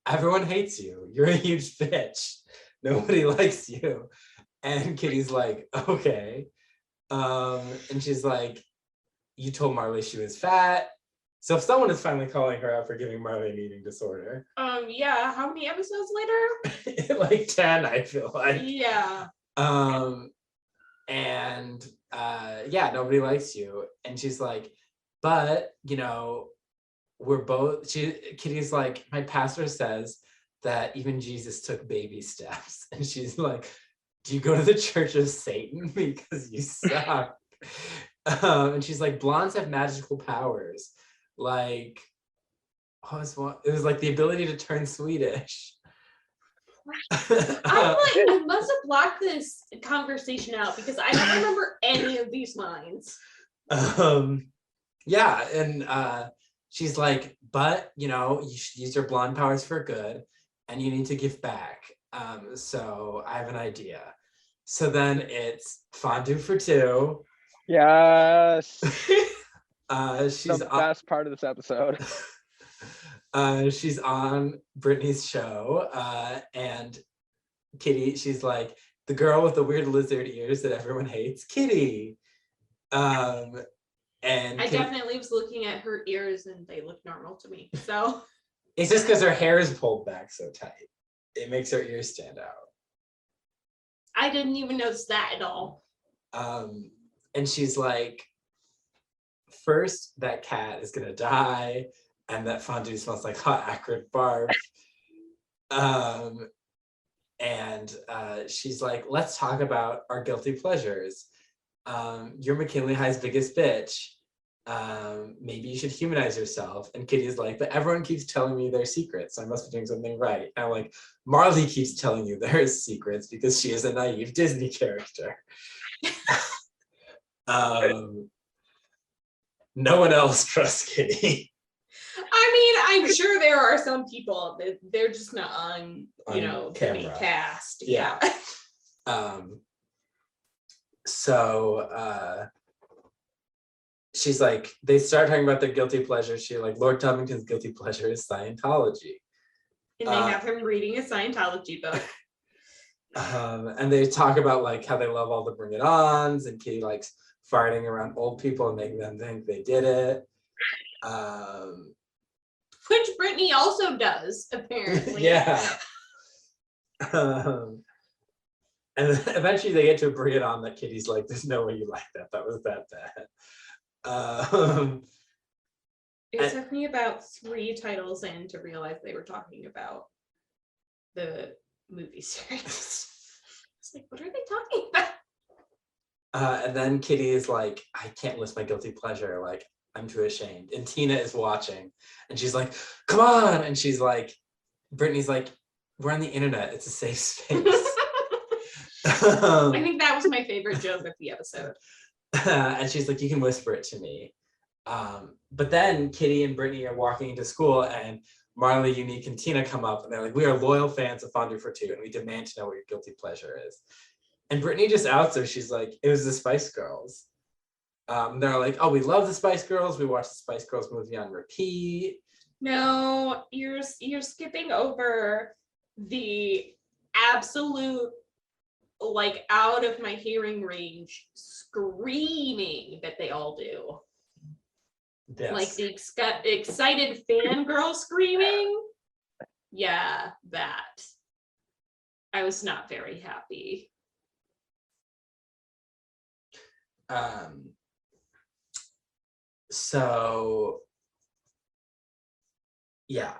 everyone hates you. You're a huge bitch. Nobody likes you. And Kitty's like, okay. And she's like, you told Marley she was fat. So if someone is finally calling her out for giving Marley an eating disorder. Yeah, how many episodes later? Like 10, I feel like. Yeah. And yeah, nobody likes you. And she's like, but we're both, Kitty's like, my pastor says that even Jesus took baby steps. And she's like, do you go to the Church of Satan? Because you suck. And she's like, blondes have magical powers. Like, it was like the ability to turn Swedish. I must have blocked this conversation out because I don't remember any of these lines. Yeah, and she's like, but you should use your blonde powers for good, and you need to give back. So I have an idea. So then it's fondue for two. Yes. She's the best part of this episode. She's on Brittany's show, and Kitty, she's like, the girl with the weird lizard ears that everyone hates, Kitty. And I definitely was looking at her ears and they look normal to me. So it's just because her hair is pulled back so tight. It makes her ears stand out. I didn't even notice that at all. And she's like, first, that cat is gonna die, and that fondue smells like hot acrid barf. And she's like, let's talk about our guilty pleasures. You're McKinley High's biggest bitch. maybe you should humanize yourself. And Kitty's like, but everyone keeps telling me their secrets, so I must be doing something right. And I'm like, Marley keeps telling you their secrets because she is a naive Disney character. No one else trusts Kitty. I mean, I'm sure there are some people that they're just not on On the main camera. cast. Yeah. So she's like, they start talking about their guilty pleasure. She like, Lord Tubington's guilty pleasure is Scientology. And they have him reading a Scientology book. And they talk about like how they love all the Bring It Ons, and Kitty likes farting around old people and making them think they did it. Which Brittany also does, apparently. Yeah. And eventually they get to Bring It On that Kitty's like, there's no way you like that. That was that bad. It took me about 3 titles in to realize they were talking about the movie series. It's like, what are they talking about? And then Kitty is like, I can't list my guilty pleasure. Like, I'm too ashamed. And Tina is watching and she's like, come on. And she's like, Brittany's like, we're on the internet. It's a safe space. I think that was my favorite joke of the episode. And she's like, you can whisper it to me. But then Kitty and Brittany are walking into school and Marley, Unique, and Tina come up and they're like, we are loyal fans of Fondue for Two and we demand to know what your guilty pleasure is. And Brittany just outs her. She's like, it was the Spice Girls. They're like, oh, we love the Spice Girls. We watched the Spice Girls movie on repeat. No, you're skipping over the absolute, like, out of my hearing range screaming that they all do. Yes. Like the excited fangirl screaming. Yeah, that. I was not very happy. So yeah,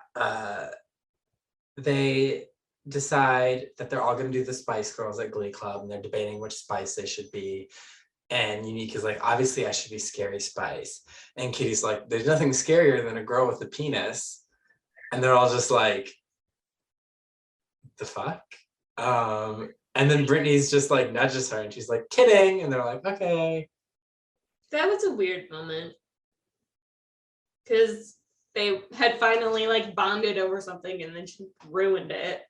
they decide that they're all going to do the Spice Girls at Glee Club, and they're debating which Spice they should be. And Unique is like, obviously I should be Scary Spice. And Kitty's like, there's nothing scarier than a girl with a penis. And they're all just like, the fuck? And then Brittany's just like nudges her and she's like, kidding. And they're like, okay. That was a weird moment. Because they had finally like bonded over something and then she ruined it.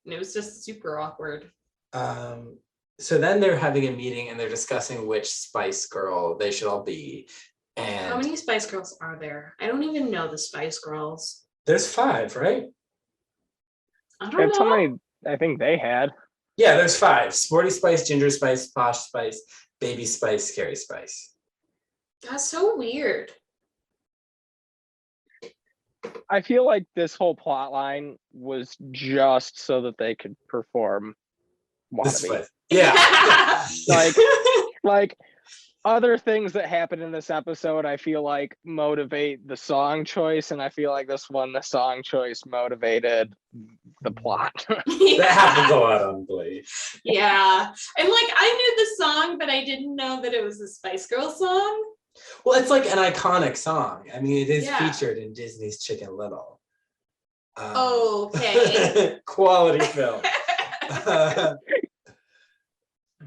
And it was just super awkward. So then they're having a meeting and they're discussing which Spice Girl they should all be. And how many Spice Girls are there? I don't even know the Spice Girls. There's 5, right? I don't know. How many I think they had. Yeah, there's 5. Sporty Spice, Ginger Spice, Posh Spice, Baby Spice, Scary Spice. That's so weird. I feel like this whole plot line was just so that they could perform Wannabe. Yeah. like other things that happen in this episode, I feel like motivate the song choice, and I feel like this one, the song choice motivated the plot. That happens a lot on Glee. Yeah. And like I knew the song, but I didn't know that it was a Spice Girls song. Well, it's like an iconic song. I mean, it is Yeah. featured in Disney's Chicken Little. Okay. Quality film.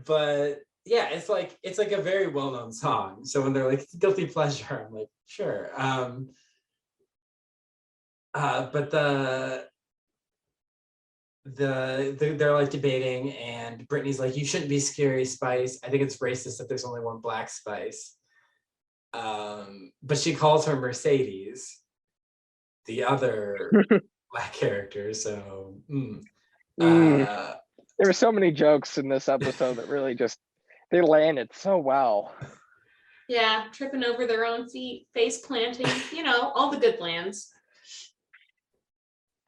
But yeah, it's like a very well-known song. So when they're like, it's a guilty pleasure, I'm like, sure. But they're like debating, and Brittany's like, you shouldn't be Scary Spice. I think it's racist that there's only one Black Spice. But she calls her Mercedes, the other Black character. So there were so many jokes in this episode that really just they landed so well. Yeah, tripping over their own feet, face planting, all the good lands.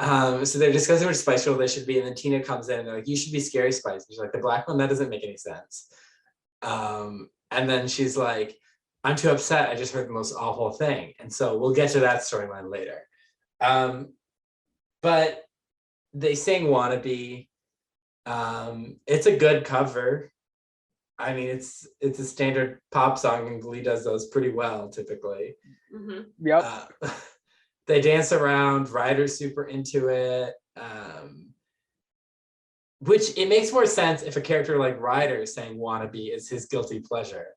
So they're discussing which Spice Girl they should be, and then Tina comes in and they're like, you should be Scary Spice. And she's like, the Black one? That doesn't make any sense. And then she's like, I'm too upset. I just heard the most awful thing. And so we'll get to that storyline later. But they sing Wannabe. It's a good cover. I mean, it's a standard pop song, and Glee does those pretty well typically. Yep. They dance around. Ryder's super into it, which it makes more sense if a character like Ryder saying "wannabe" is his guilty pleasure,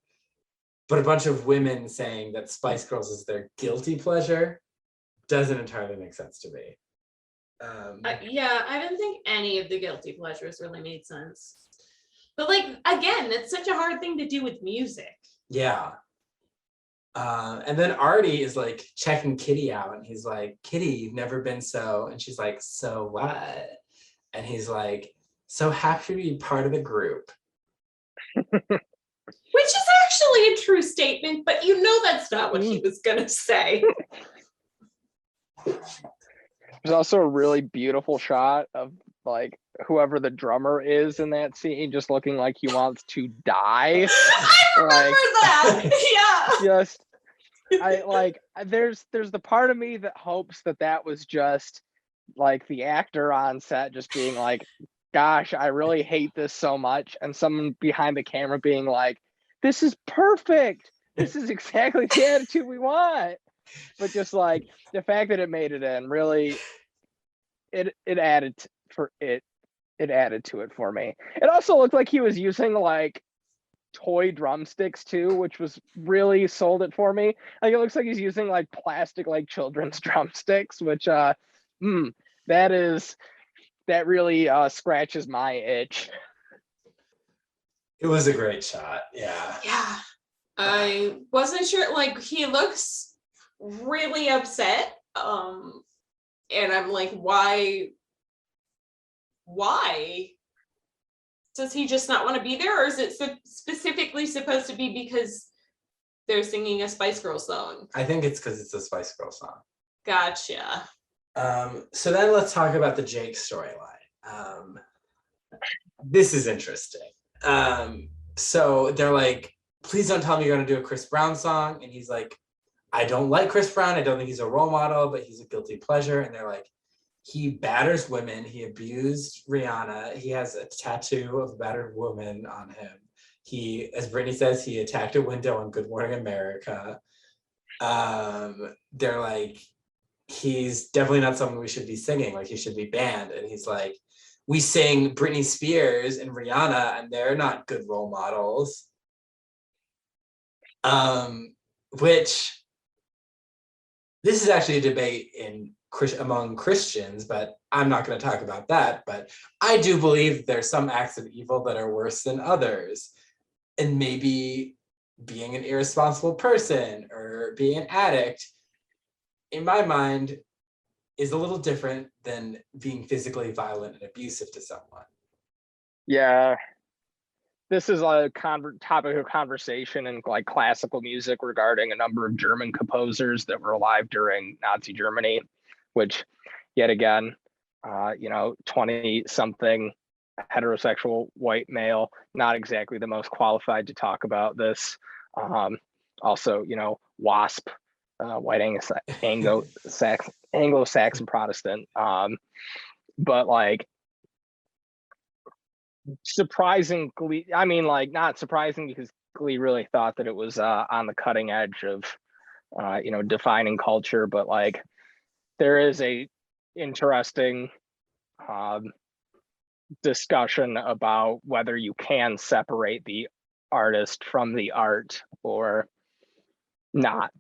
but a bunch of women saying that Spice Girls is their guilty pleasure doesn't entirely make sense to me. Yeah, I didn't think any of the guilty pleasures really made sense. But like, again, it's such a hard thing to do with music. Yeah. And then Artie is like checking Kitty out, and he's like, "Kitty, you've never been so," and she's like, "So what?" And he's like, "So happy to be part of the group." Which is actually a true statement, but you know that's not what he was gonna say. There's also a really beautiful shot of like whoever the drummer is in that scene just looking like he wants to die. I remember that. Yeah. Just there's the part of me that hopes that was just like the actor on set just being like, gosh, I really hate this so much, and someone behind the camera being like, this is perfect, this is exactly the attitude we want. But just like the fact that it made it in, really it added to it for me. It also looked like he was using like toy drumsticks too, which was really sold it for me. Like it looks like he's using like plastic like children's drumsticks, which that really scratches my itch. It was a great shot. Yeah. Yeah. I wasn't sure, like he looks really upset. And I'm like, why does he just not want to be there, or is it specifically supposed to be because they're singing a Spice Girl song? I think it's because it's a Spice Girl song. Gotcha. So then let's talk about the Jake storyline. This is interesting. So they're like, please don't tell me you're going to do a Chris Brown song. And he's like, I don't like Chris Brown. I don't think he's a role model, but he's a guilty pleasure. And they're like, he batters women. He abused Rihanna. He has a tattoo of a battered woman on him. He, as Brittany says, he attacked a window on Good Morning America. They're like, he's definitely not someone we should be singing. Like, he should be banned. And he's like, we sing Britney Spears and Rihanna, and they're not good role models. Which, this is actually a debate among Christians, but I'm not going to talk about that. But I do believe there's some acts of evil that are worse than others. And maybe being an irresponsible person or being an addict, in my mind, is a little different than being physically violent and abusive to someone. Yeah. This is a topic of conversation in like classical music regarding a number of German composers that were alive during Nazi Germany, which yet again, 20-something heterosexual white male, not exactly the most qualified to talk about this. Also, WASP, white Anglo-Saxon Protestant. But like, surprisingly, I mean, like, not surprising because Glee really thought that it was on the cutting edge of defining culture, but like there is a interesting discussion about whether you can separate the artist from the art or not.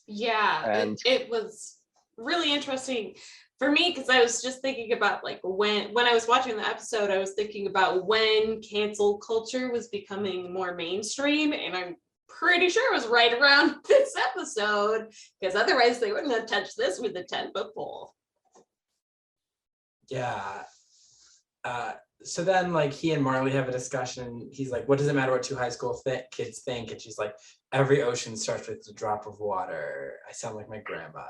Yeah, And it was really interesting for me because I was just thinking about like when I was watching the episode, I was thinking about when cancel culture was becoming more mainstream, and I'm pretty sure it was right around this episode, because otherwise they wouldn't have touched this with a 10-foot pole. Yeah. So then, like, he and Marley have a discussion. He's like, what does it matter what two high school kids think? And she's like, every ocean starts with a drop of water. I sound like my grandma.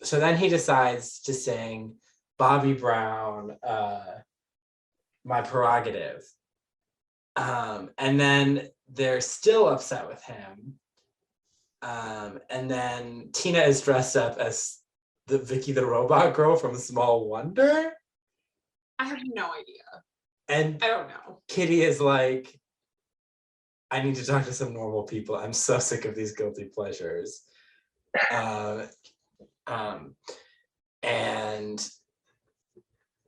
So then he decides to sing Bobby Brown, My Prerogative. And then they're still upset with him. And then Tina is dressed up as the Vicky the Robot Girl from Small Wonder. I have no idea. And I don't know. Kitty is like, I need to talk to some normal people. I'm so sick of these guilty pleasures. And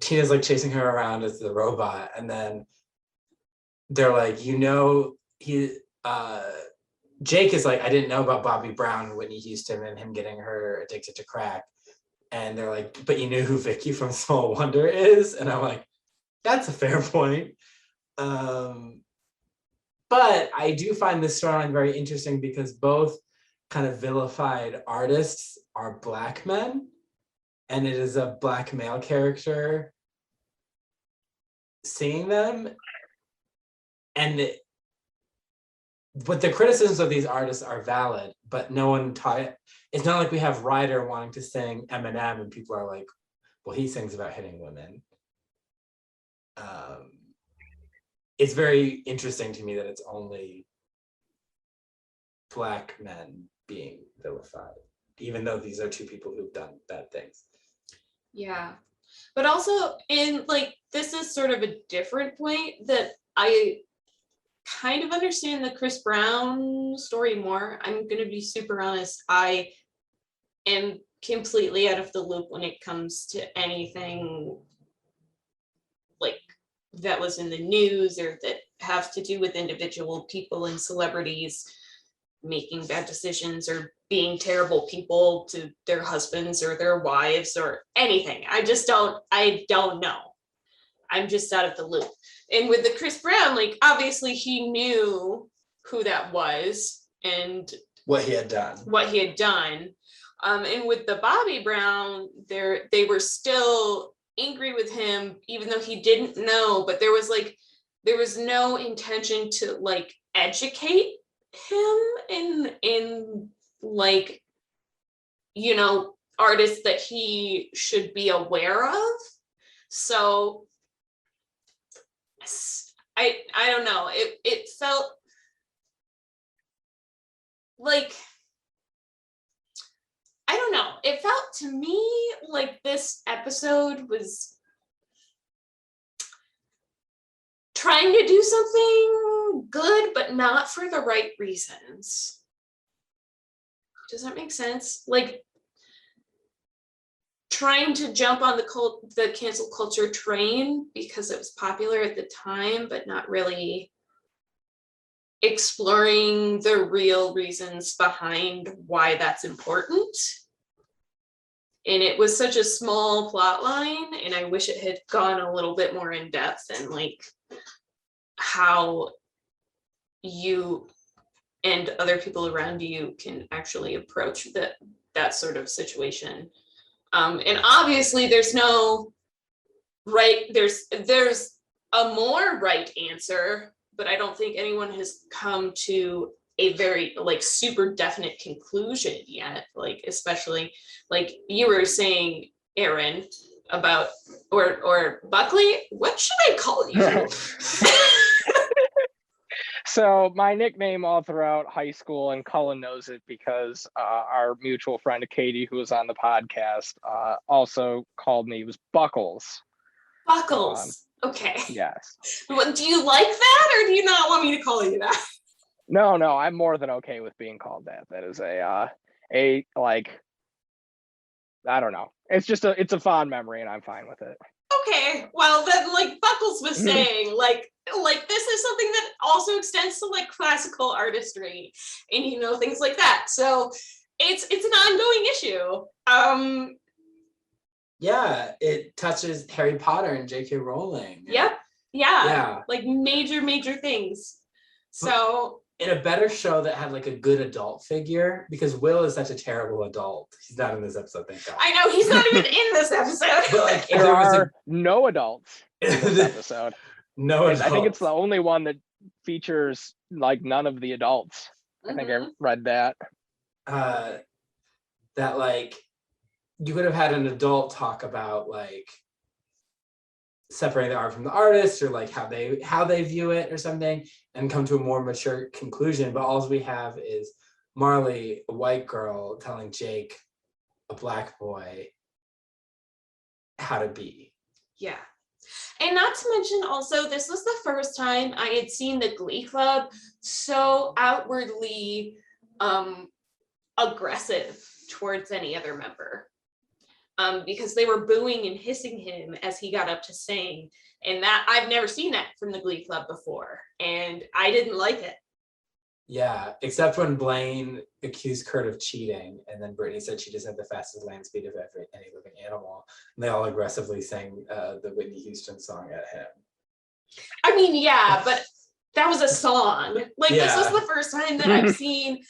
Tina's like chasing her around as the robot, and then they're like, Jake is like, I didn't know about Bobby Brown and Whitney Houston and him getting her addicted to crack. And they're like, but you knew who Vicky from Small Wonder is? And I'm like, that's a fair point. But I do find this storyline very interesting because both kind of vilified artists are Black men, and it is a Black male character singing them. But the criticisms of these artists are valid, but no one it's not like we have Ryder wanting to sing Eminem and people are like, well, he sings about hitting women. It's very interesting to me that it's only Black men being vilified, even though these are two people who've done bad things. Yeah. But also, this is sort of a different point that I kind of understand the Chris Brown story more. I'm going to be super honest. I am completely out of the loop when it comes to anything like that was in the news or that have to do with individual people and celebrities making bad decisions or being terrible people to their husbands or their wives or anything. I don't know. I'm just out of the loop. And with the Chris Brown, obviously he knew who that was and what he had done. And with the Bobby Brown, they were still angry with him, even though he didn't know, but there was no intention to educate him in artists that he should be aware of. So I don't know. It felt like, I don't know. It felt to me like this episode was trying to do something good, but not for the right reasons. Does that make sense? Trying to jump on the cancel culture train because it was popular at the time, but not really exploring the real reasons behind why that's important. And it was such a small plot line, and I wish it had gone a little bit more in depth and how you and other people around you can actually approach that sort of situation. And obviously there's no right, there's a more right answer, but I don't think anyone has come to a very super definite conclusion yet. Especially you were saying, Aaron, about or Buckley, what should I call you? So my nickname all throughout high school, and Cullen knows it because our mutual friend Katie, who was on the podcast, also called me, was Buckles. Buckles. Okay. Yes. Do you like that, or do you not want me to call you that? No, I'm more than okay with being called that. That is a I don't know. It's just it's a fond memory, and I'm fine with it. Okay, well then, Buckles was saying, this is something that also extends to classical artistry and things like that. So it's an ongoing issue. Yeah, it touches Harry Potter and J.K. Rowling. Yep. Yeah. Major things. So in a better show that had a good adult figure, because Will is such a terrible adult. He's not in this episode, thank God. I know, he's not even in this episode. But there are no adults in this episode. No adults. I think it's the only one that features none of the adults. I think I read that. That you could have had an adult talk about separating the art from the artist, or how they view it or something, and come to a more mature conclusion. But all we have is Marley, a white girl, telling Jake, a Black boy, how to be. Yeah. And not to mention also, this was the first time I had seen the Glee Club so outwardly aggressive towards any other member. Because they were booing and hissing him as he got up to sing. And that I've never seen that from the Glee Club before. And I didn't like it. Yeah, except when Blaine accused Kurt of cheating, and then Brittany said she just had the fastest land speed of any living animal. And they all aggressively sang the Whitney Houston song at him. I mean, yeah, but that was a song. Like, this was Yeah. the first time that I've seen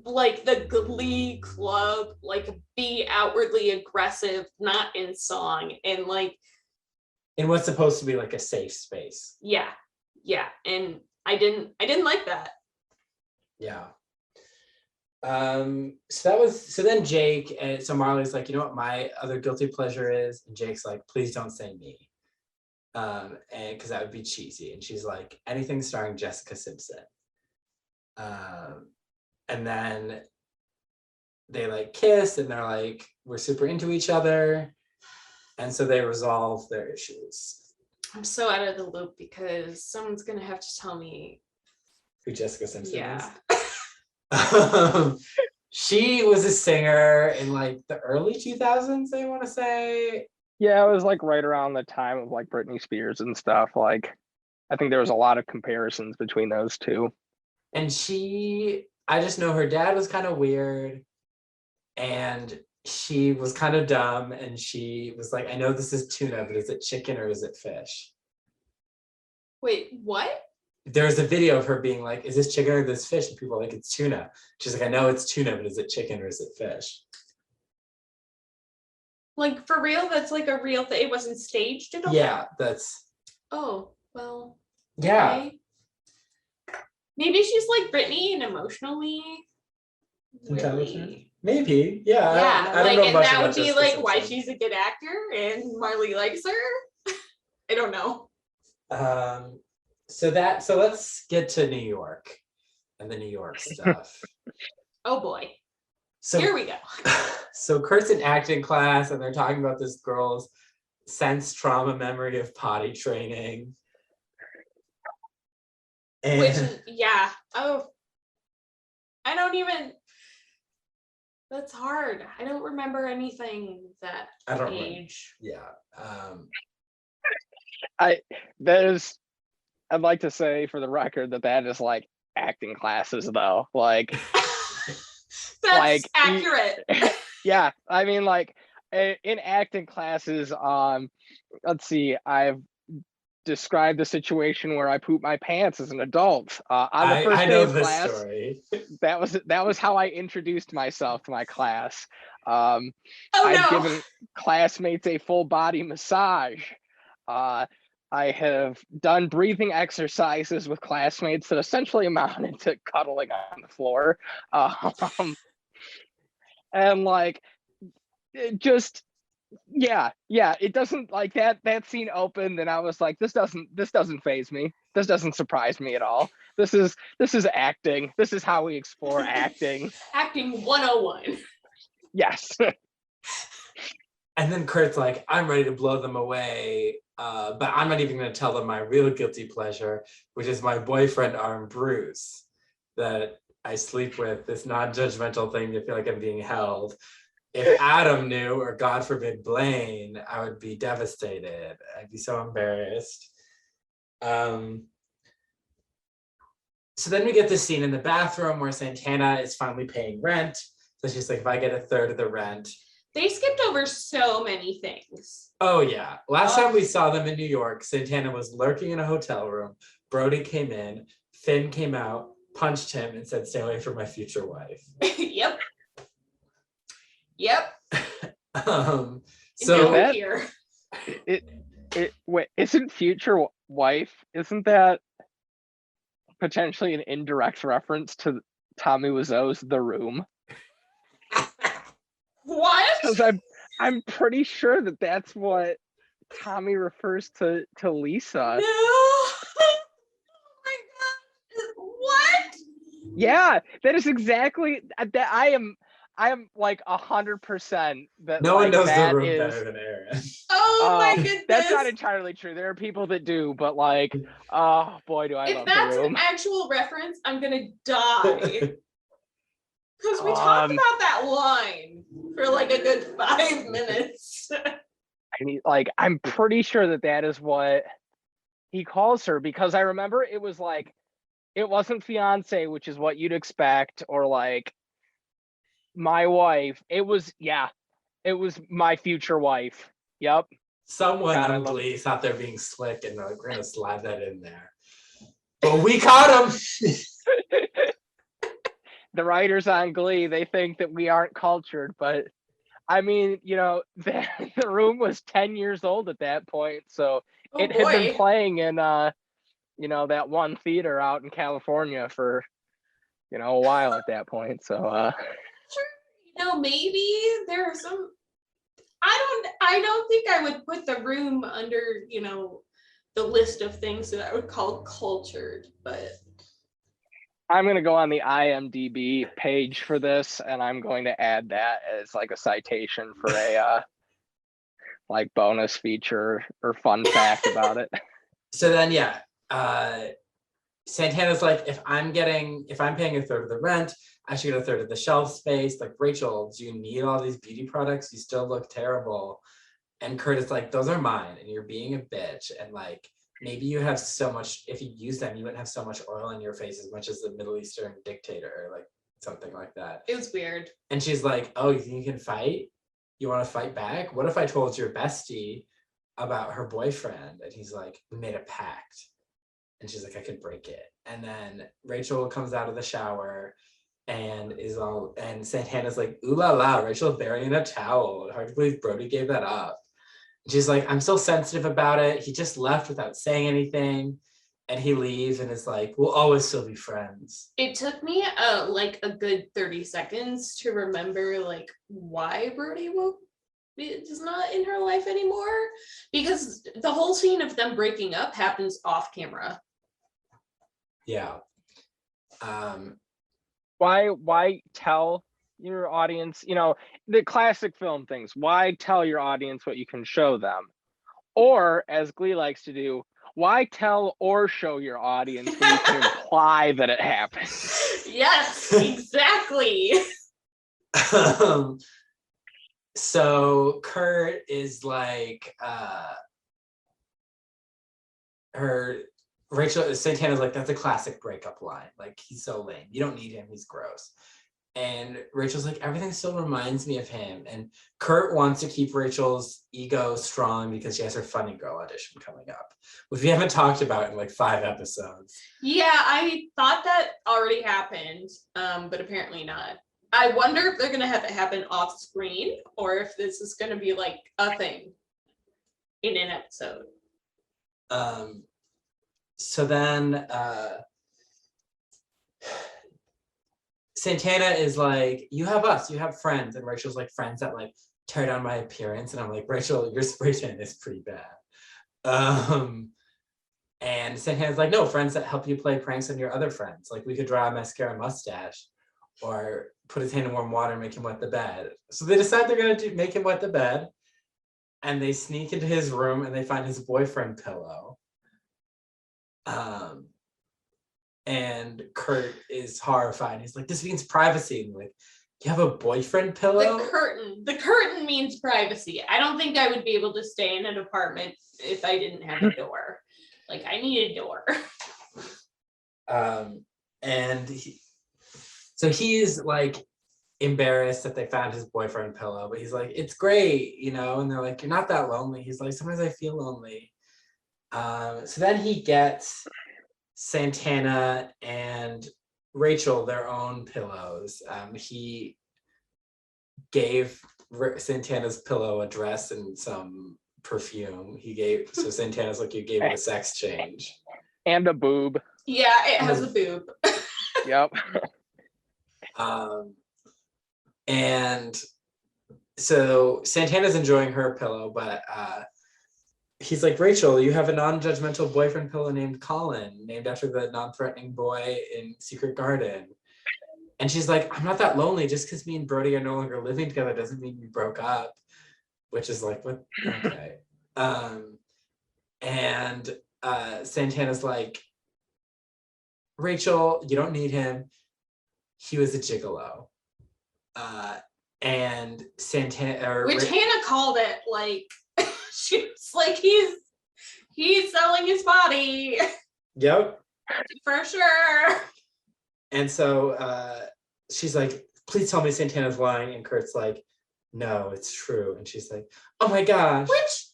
like the Glee Club like be outwardly aggressive, not in song, and like In what's supposed to be like a safe space. yeah, and I didn't like that. Yeah. So then Jake, and so Marley's like, you know what my other guilty pleasure is? And Jake's like, please don't say me. And because that would be cheesy. And she's like, anything starring Jessica Simpson. And then they like kiss and they're like, we're super into each other. And so they resolve their issues. I'm so out of the loop because someone's gonna have to tell me Who Jessica Simpson yeah. is. She was a singer in like the early 2000s, I want to say. Yeah, it was like right around the time of like Britney Spears and stuff. Like, I think there was a lot of comparisons between those two. And I just know her dad was kind of weird, and she was kind of dumb, and she was like, I know this is tuna, but is it chicken or is it fish? Wait, what? There's a video of her being like, is this chicken or this fish? And people are like, it's tuna. She's like, I know it's tuna, but is it chicken or is it fish? Like, for real? That's like a real thing. It wasn't staged at all? Yeah, that's. Oh, well. Yeah. Okay. Maybe she's like Britney and emotionally. Intelligent? Maybe. Yeah. Yeah, I don't like, know and much that about would be Jessica like why Simpson. she's a good actor and Marley likes her. I don't know. So let's get to New York and the New York stuff. Oh boy. So Here we go. So Kurt's in acting class and they're talking about this girl's sense trauma memory of potty training. And Which, yeah. Oh, I don't even. That's hard. I don't remember anything that I don't age. Yeah. I'd like to say for the record that is like acting classes though. Like That's like accurate. Yeah, I mean like in acting classes, let's see, I've described the situation where I pooped my pants as an adult. On the first day of class, story. that was how I introduced myself to my class. Oh I've no. given classmates a full body massage. I have done breathing exercises with classmates that essentially amounted to cuddling on the floor. And like, it just, yeah, it doesn't like that scene opened and I was like, this doesn't faze me. This doesn't surprise me at all. This is acting. This is how we explore acting. Acting 101. Yes. And then Kurt's like, I'm ready to blow them away, but I'm not even going to tell them my real guilty pleasure, which is my boyfriend arm Bruce, that I sleep with, this non-judgmental thing to feel like I'm being held. If Adam knew, or God forbid Blaine, I would be devastated. I'd be so embarrassed. So then we get this scene in the bathroom where Santana is finally paying rent. So she's like, if I get a third of the rent. They skipped over so many things. Oh yeah. Last time we saw them in New York, Santana was lurking in a hotel room. Brody came in, Finn came out, punched him and said, stay away from my future wife. Yep. So here. Wait, isn't future wife, isn't that potentially an indirect reference to Tommy Wiseau's The Room? What? Because I'm pretty sure that's what Tommy refers to Lisa. No. Oh my god. What? Yeah, that is exactly that. I am like 100% that. No one knows that The Room is, better than Aaron. Oh my goodness. That's not entirely true. There are people that do, but like, oh boy, do I If love that's the an room. actual reference, I'm gonna die. Because we talked about that line for like a good 5 minutes. I mean, like, I'm pretty sure that is what he calls her, because I remember it was like, it wasn't fiance, which is what you'd expect, or like my wife. It was my future wife. Yep. Someone God, I on love Glee thought they're being slick and they're like, we're gonna slide that in there. But we caught him. the writers on Glee, they think that we aren't cultured, but I mean, the room was 10 years old at that point, so Oh it had been boy. playing in that one theater out in California for a while at that point. So Maybe there are some. I don't think I would put the room under, the list of things that I would call cultured, but I'm going to go on the IMDb page for this, and I'm going to add that as like a citation for a like bonus feature or fun fact about it. So then, yeah, Santana's like, if I'm paying a third of the rent, I should get a third of the shelf space. Like, Rachel, do you need all these beauty products? You still look terrible. And Kurt is like, those are mine, and you're being a bitch. And like, maybe you have so much, if you use them, you wouldn't have so much oil on your face as much as the Middle Eastern dictator, or like something like that. it was weird. And she's like, oh, you think you can fight? You want to fight back? What if I told your bestie about her boyfriend? And he's like, we made a pact. And she's like, I could break it. And then Rachel comes out of the shower and Santana's like, ooh la la, Rachel's burying a towel. Hard to believe Brody gave that up. And she's like, I'm still sensitive about it. He just left without saying anything. And he leaves and is like, we'll always still be friends. It took me like a good 30 seconds to remember like why Brody is not in her life anymore, because the whole scene of them breaking up happens off camera. Yeah. Why tell your audience, the classic film things, why tell your audience what you can show them? Or, as Glee likes to do, why tell or show your audience when you can imply that it happened? Yes, exactly. So Kurt is like, Santana's like, that's a classic breakup line. Like, he's so lame. You don't need him. He's gross. And Rachel's like, everything still reminds me of him. And Kurt wants to keep Rachel's ego strong because she has her Funny Girl audition coming up, which we haven't talked about in like 5 episodes. Yeah, I thought that already happened, but apparently not. I wonder if they're going to have it happen off screen or if this is going to be like a thing in an episode. So then Santana is like, you have us, you have friends. And Rachel's like, friends that like tear down my appearance. And I'm like, Rachel, your spray tan is pretty bad. And Santana's like, no, friends that help you play pranks on your other friends. Like, we could draw a mascara mustache or put his hand in warm water and make him wet the bed. So they decide they're going to make him wet the bed. And they sneak into his room and they find his boyfriend pillow. And Kurt is horrified. He's like, this means privacy. And like, you have a boyfriend pillow? The curtain means privacy. I don't think I would be able to stay in an apartment if I didn't have a door. Like, I need a door. And he's like embarrassed that they found his boyfriend pillow, but he's like, it's great, and they're like, you're not that lonely. He's like, sometimes I feel lonely. So then he gets Santana and Rachel their own pillows. He gave Santana's pillow a dress and some perfume. So Santana's like, you gave him a sex change. And a boob. Yeah, it has a boob. Yep. And so Santana's enjoying her pillow, but he's like, Rachel, you have a non-judgmental boyfriend pillow named Cullen, named after the non-threatening boy in Secret Garden. And she's like, I'm not that lonely. Just because me and Brody are no longer living together doesn't mean we broke up. Which is like, what? Okay. And Santana's like, Rachel, you don't need him. He was a gigolo. And Santana, which Hannah called it, like she's like, he's selling his body. Yep. For sure. And so she's like, please tell me Santana's lying. And Kurt's like, no, it's true. And she's like, oh my gosh. Which,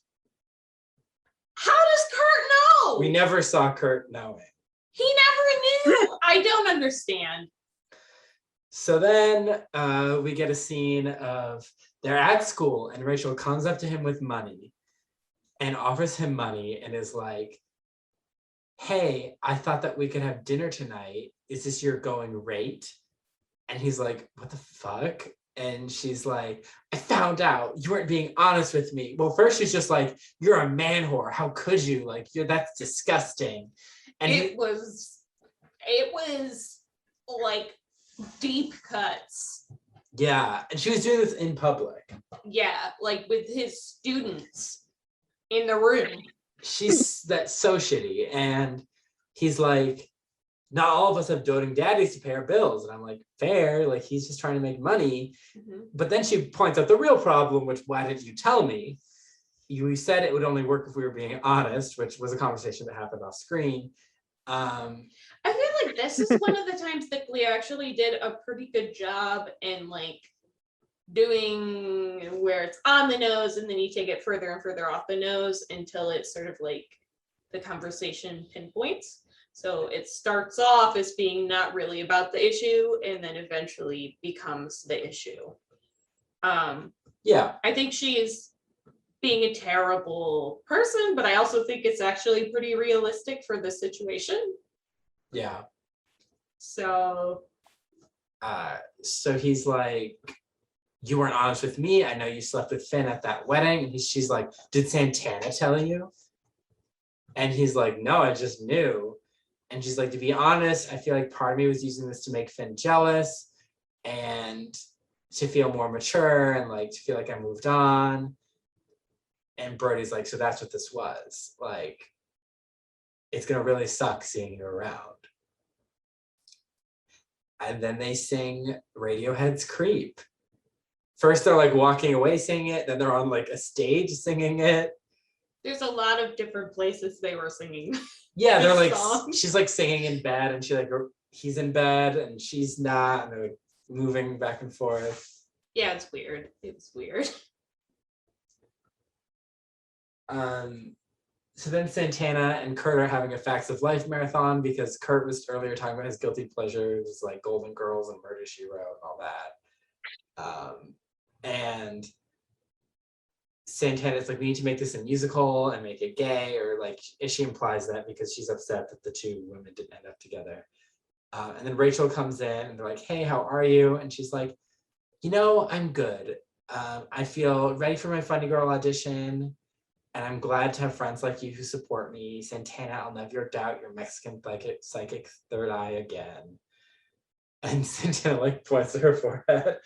how does Kurt know? We never saw Kurt knowing. He never knew. I don't understand. So then we get a scene of they're at school and Rachel comes up to him with money and offers him money and is like, hey, I thought that we could have dinner tonight. Is this your going rate? And he's like, what the fuck? And she's like, I found out you weren't being honest with me. Well, first she's just like, you're a man whore. How could you? Like, that's disgusting. And it was like deep cuts. Yeah, and she was doing this in public. Yeah, like with his students in the room. That's so shitty. And he's like, not all of us have doting daddies to pay our bills. And I'm like, fair, like he's just trying to make money. Mm-hmm. But then she points out the real problem, which, why didn't you tell me? You said it would only work if we were being honest, which was a conversation that happened off screen. I feel like this is one of the times that Glee actually did a pretty good job in like doing where it's on the nose and then you take it further and further off the nose until it's sort of like the conversation pinpoints. So it starts off as being not really about the issue and then eventually becomes the issue. Yeah. I think she's being a terrible person, but I also think it's actually pretty realistic for the situation. Yeah. So he's like, you weren't honest with me. I know you slept with Finn at that wedding. And she's like, did Santana tell you? And he's like, no, I just knew. And she's like, to be honest, I feel like part of me was using this to make Finn jealous and to feel more mature and like to feel like I moved on. And Brody's like, so that's what this was. Like, it's gonna really suck seeing you around. And then they sing Radiohead's Creep. First they're like walking away singing it, then they're on like a stage singing it. There's a lot of different places they were singing. Yeah, they're like, song. She's like singing in bed and he's in bed and she's not, and they're like moving back and forth. Yeah, it's weird. It's weird. So then Santana and Kurt are having a Facts of Life marathon because Kurt was earlier talking about his guilty pleasures like Golden Girls and Murder, She Wrote and all that. And Santana's like, we need to make this a musical and make it gay, or like she implies that because she's upset that the two women didn't end up together. And then Rachel comes in and they're like, hey, how are you? And she's like, you know, I'm good. I feel ready for my Funny Girl audition. And I'm glad to have friends like you who support me. Santana, I'll never doubt your Mexican psychic third eye again. And Santana like points to her forehead.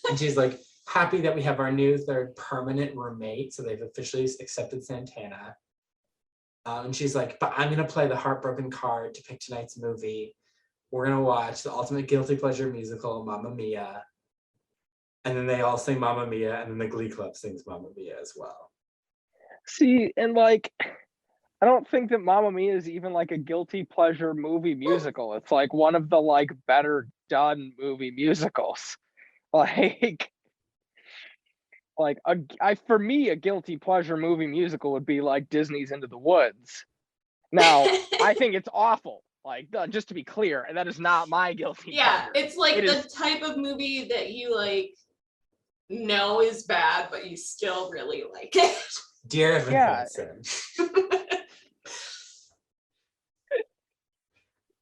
And she's like, happy that we have our new third permanent roommate. So they've officially accepted Santana. And she's like, but I'm going to play the heartbroken card to pick tonight's movie. We're going to watch the ultimate guilty pleasure musical, Mamma Mia. And then they all sing Mamma Mia. And then the Glee Club sings Mamma Mia as well. See, and like, I don't think that Mamma Mia is even like a guilty pleasure movie musical. It's like one of the like better done movie musicals. For me, a guilty pleasure movie musical would be like Disney's Into the Woods. Now, I think it's awful. Like, just to be clear, and that is not my guilty pleasure. It's like the type of movie that you like know is bad, but you still really like it. Dear Evan Hansen.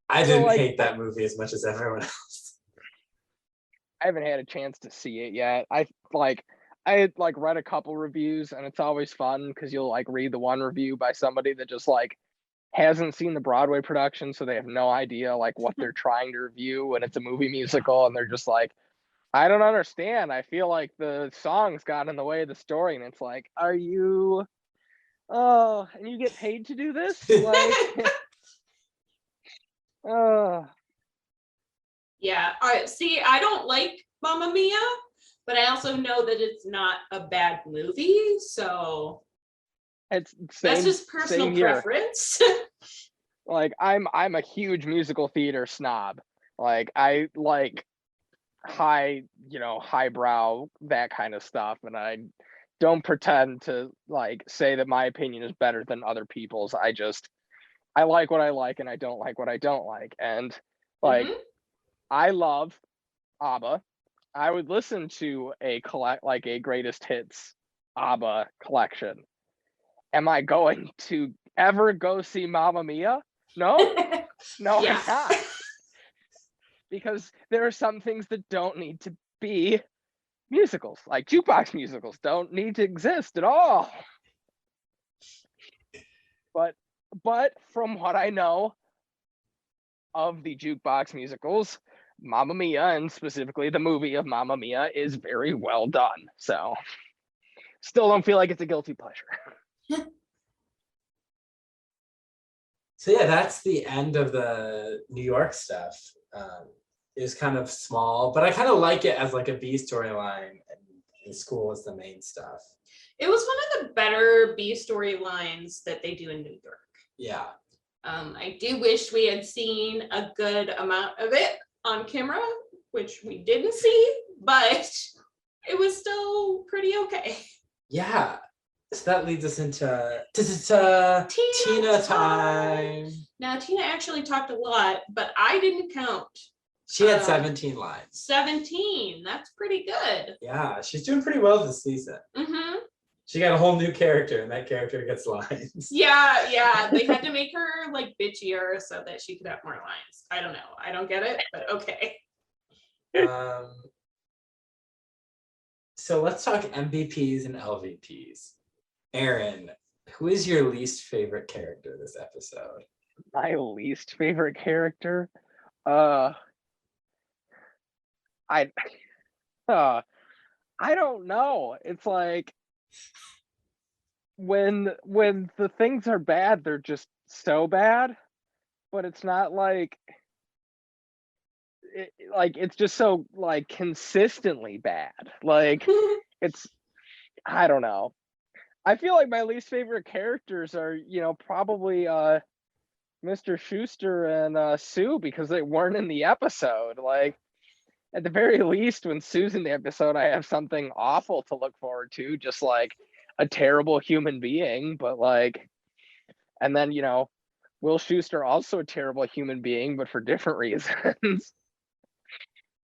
I didn't hate that movie as much as everyone else. I haven't had a chance to see it yet. I had read a couple reviews, and it's always fun because you'll like read the one review by somebody that just like hasn't seen the Broadway production, so they have no idea like what they're trying to review, and it's a movie musical, and they're just like, I don't understand. I feel like the songs got in the way of the story, and it's like, are you Oh, and you get paid to do this? Like, oh, Yeah. All right. See, I don't like Mamma Mia, but I also know that it's not a bad movie. So it's that's same just personal same here. preference. Like, I'm a huge musical theater snob. Like, I like highbrow, that kind of stuff, and I don't pretend to like say that my opinion is better than other people's. I like what I like and I don't like what I don't like. And like, Mhm. I love ABBA. I would listen to a greatest hits ABBA collection. Am I going to ever go see Mamma Mia? No, no, Yeah. I'm not. Because there are some things that don't need to be musicals. Like jukebox musicals don't need to exist at all. But from what I know of the jukebox musicals, Mamma Mia, and specifically the movie of Mamma Mia, is very well done. So still don't feel like it's a guilty pleasure. So yeah, that's the end of the New York stuff. It was kind of small, but I kind of like it as like a B storyline, and the school is the main stuff. It was one of the better B storylines that they do in New York. Yeah. I do wish we had seen a good amount of it on camera, which we didn't see, but it was still pretty okay. Yeah. So that leads us into Tina time. Now, Tina actually talked a lot, but I didn't count. She had 17 lines. 17. That's pretty good. Yeah, she's doing pretty well this season. Mm-hmm. She got a whole new character, and that character gets lines. Yeah. They had to make her like bitchier so that she could have more lines. I don't know. I don't get it, but okay. So let's talk MVPs and LVPs. Aaron, who is your least favorite character this episode? My least favorite character? I don't know. It's like when the things are bad, they're just so bad, but it's not like it's just so like consistently bad. Like it's I don't know. I feel like my least favorite characters are, probably Mr. Schuster and Sue, because they weren't in the episode. Like, at the very least, when Sue's in the episode, I have something awful to look forward to, just like a terrible human being. But like, and then Will Schuster, also a terrible human being, but for different reasons.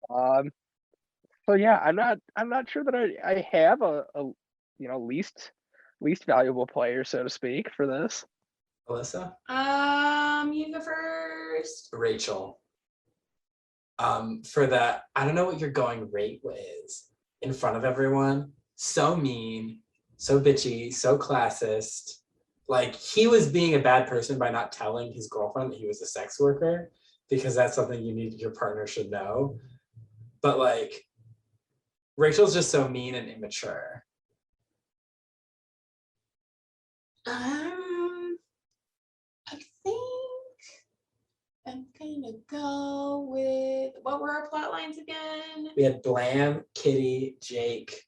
So yeah, I'm not sure that I have a least valuable player, so to speak, for this. Alyssa? You go first. Rachel. For that, I don't know what your going rate is in front of everyone. So mean, so bitchy, so classist. Like, he was being a bad person by not telling his girlfriend that he was a sex worker, because that's something your partner should know. But like, Rachel's just so mean and immature. I think I'm gonna go with, what were our plot lines again? We had Blam, Kitty, Jake,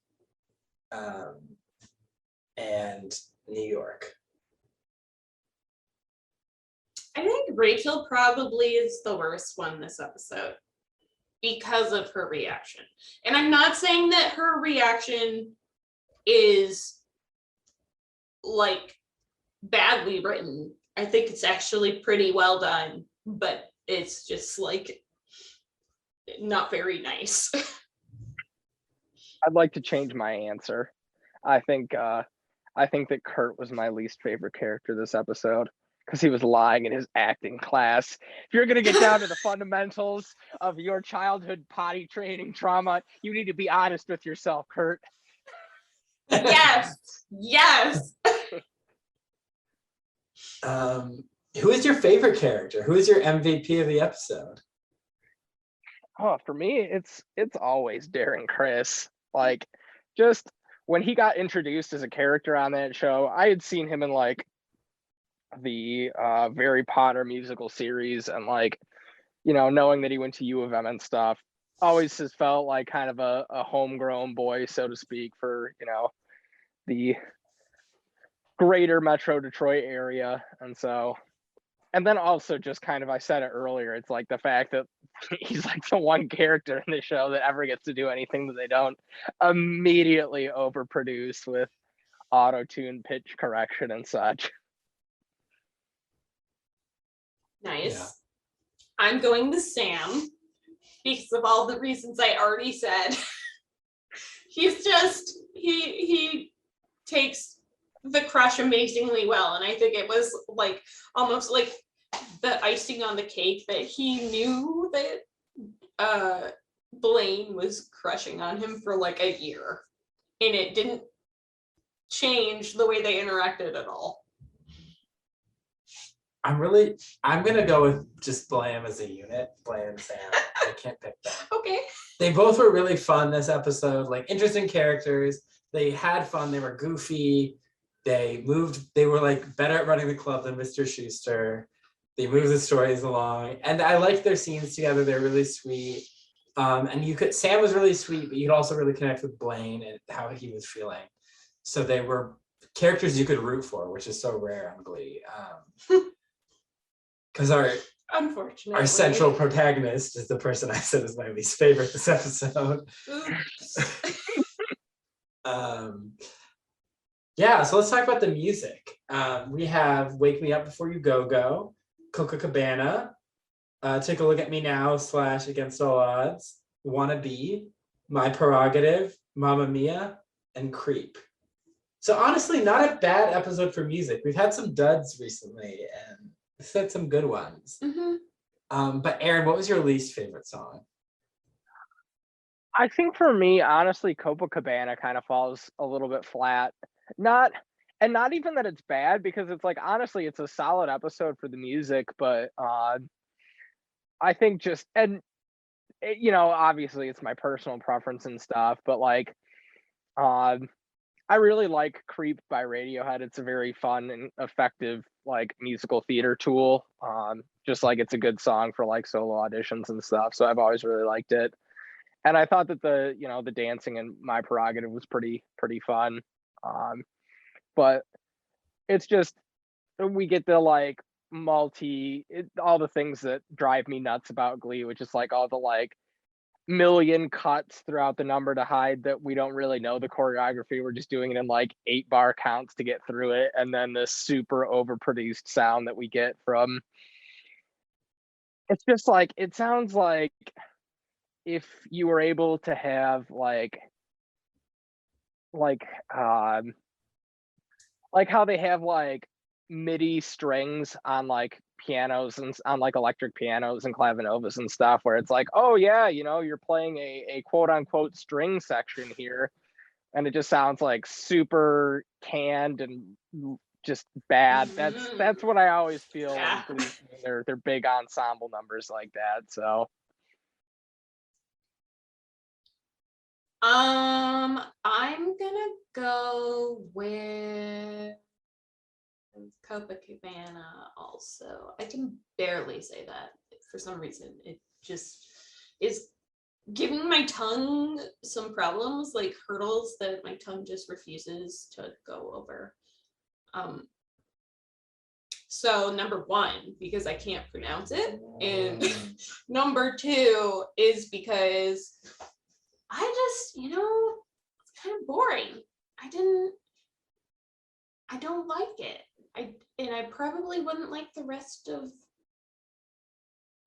and New York. I think Rachel probably is the worst one this episode because of her reaction. And I'm not saying that her reaction is like badly written. I think it's actually pretty well done, but it's just like not very nice. I'd like to change my answer. I think that Kurt was my least favorite character this episode, because he was lying in his acting class. If you're going to get down to the fundamentals of your childhood potty training trauma, you need to be honest with yourself, Kurt. Yes. Who is your favorite character? Who is your MVP of the episode? Oh, for me, it's always Darren Criss. Like, just when he got introduced as a character on that show, I had seen him in like the Harry Potter musical series, and like, you know, knowing that he went to U of M and stuff, always has felt like kind of a homegrown boy, so to speak, for, you know, the greater Metro Detroit area. And so, and then also just kind of, I said it earlier, it's like the fact that he's like the one character in the show that ever gets to do anything that they don't immediately overproduce with auto-tune, pitch correction, and such. Nice. Yeah. I'm going with Sam because of all the reasons I already said. He's just, he takes the crush amazingly well, and I think it was like almost like the icing on the cake that he knew that Blaine was crushing on him for like a year, and it didn't change the way they interacted at all. I'm gonna go with just Blam as a unit. Blam and Sam. I can't pick them. Okay. They both were really fun this episode, like interesting characters. They had fun, they were goofy, they were like better at running the club than Mr. Schuster. They moved the stories along, and I liked their scenes together. They're really sweet. And Sam was really sweet, but you could also really connect with Blaine and how he was feeling. So they were characters you could root for, which is so rare on Glee. Because Unfortunately, our central protagonist is the person I said is my least favorite this episode. Yeah, so let's talk about the music. We have Wake Me Up Before You Go Go, Copacabana, Take a Look at Me Now / Against All Odds, Wanna Be, My Prerogative, Mamma Mia, and Creep. So honestly, not a bad episode for music. We've had some duds recently, and we've had some good ones. Mm-hmm. But Aaron, what was your least favorite song? I think for me, honestly, Copacabana kind of falls a little bit flat. Not even that it's bad, because it's like, honestly, it's a solid episode for the music, but I think just, and you know, obviously it's my personal preference and stuff, but like I really like Creep by Radiohead. It's a very fun and effective like musical theater tool. Just like it's a good song for like solo auditions and stuff. So I've always really liked it. And I thought that the, you know, the dancing in My Prerogative was pretty fun. But it's just, we get the like all the things that drive me nuts about Glee, which is like all the like million cuts throughout the number to hide that we don't really know the choreography. We're just doing it in like 8-bar counts to get through it. And then the super overproduced sound that we get from, it's just like, it sounds like if you were able to have like how they have like MIDI strings on like pianos and on like electric pianos and clavinovas and stuff, where it's like, oh yeah, you know, you're playing a quote unquote string section here, and it just sounds like super canned and just bad. That's what I always feel. Yeah. They're big ensemble numbers like that. So I'm gonna go with Copacabana also. I can barely say that for some reason. It just is giving my tongue some problems, like hurdles that my tongue just refuses to go over. So number 1, because I can't pronounce it, and number 2 is because I just, you know, it's kind of boring. I don't like it. I probably wouldn't like the rest of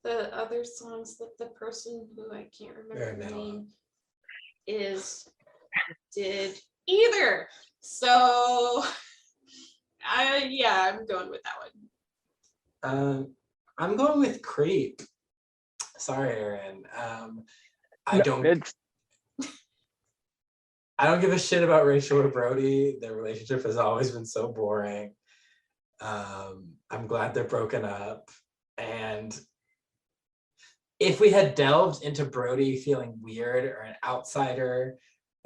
the other songs that the person who I can't remember the name did either. So I'm going with that one. I'm going with Creep. Sorry, Aaron. I don't give a shit about Rachel or Brody. Their relationship has always been so boring. I'm glad they're broken up. And if we had delved into Brody feeling weird or an outsider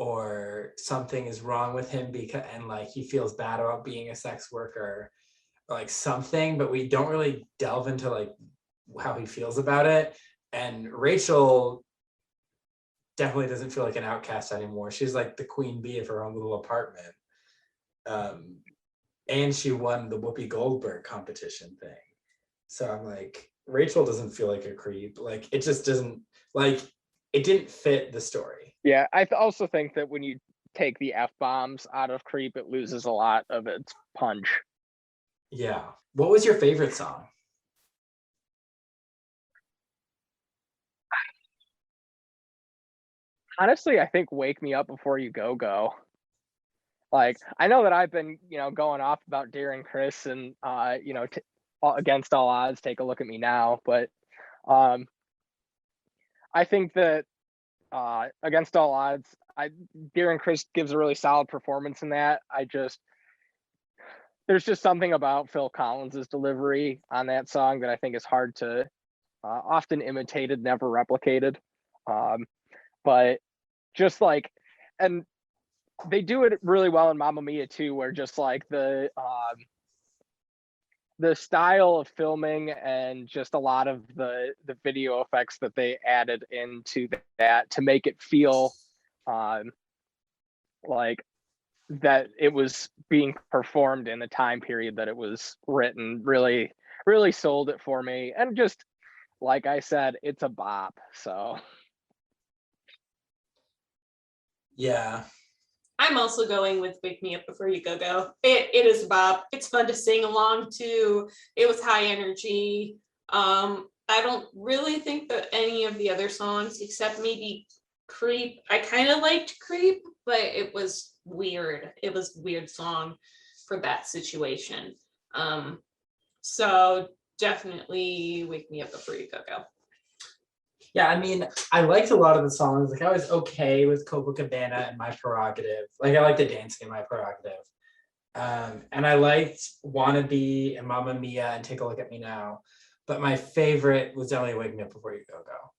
or something is wrong with him because and like he feels bad about being a sex worker or like something, but we don't really delve into like how he feels about it. And Rachel definitely doesn't feel like an outcast anymore. She's like the queen bee of her own little apartment. And she won the Whoopi Goldberg competition thing. So I'm like, Rachel doesn't feel like a creep. Like it just doesn't, like it didn't fit the story. Yeah, I also think that when you take the F-bombs out of creep, it loses a lot of its punch. Yeah. What was your favorite song? Honestly, I think Wake Me Up Before You Go Go. Like, I know that I've been, going off about Dear and Chris and, Against All Odds, Take a Look at Me Now. But I think that Against All Odds, Dear and Chris gives a really solid performance in that. There's just something about Phil Collins's delivery on that song that I think is hard to, often imitated, never replicated. But just like, and they do it really well in Mamma Mia too, where just like the style of filming and just a lot of the video effects that they added into that to make it feel like that it was being performed in the time period that it was written really, really sold it for me. And just like I said, it's a bop. So Yeah. I'm also going with Wake Me Up Before You Go Go. It is a bop. It's fun to sing along to. It was high energy. I don't really think that any of the other songs, except maybe Creep, I kind of liked Creep, but it was weird. It was a weird song for that situation. So definitely Wake Me Up Before You Go Go. Yeah, I mean, I liked a lot of the songs. Like I was okay with Copacabana and My Prerogative. Like I liked the dancing in My Prerogative. And I liked Wannabe and Mamma Mia and Take a Look at Me Now. But my favorite was definitely Wake Me Up Before You Go Go.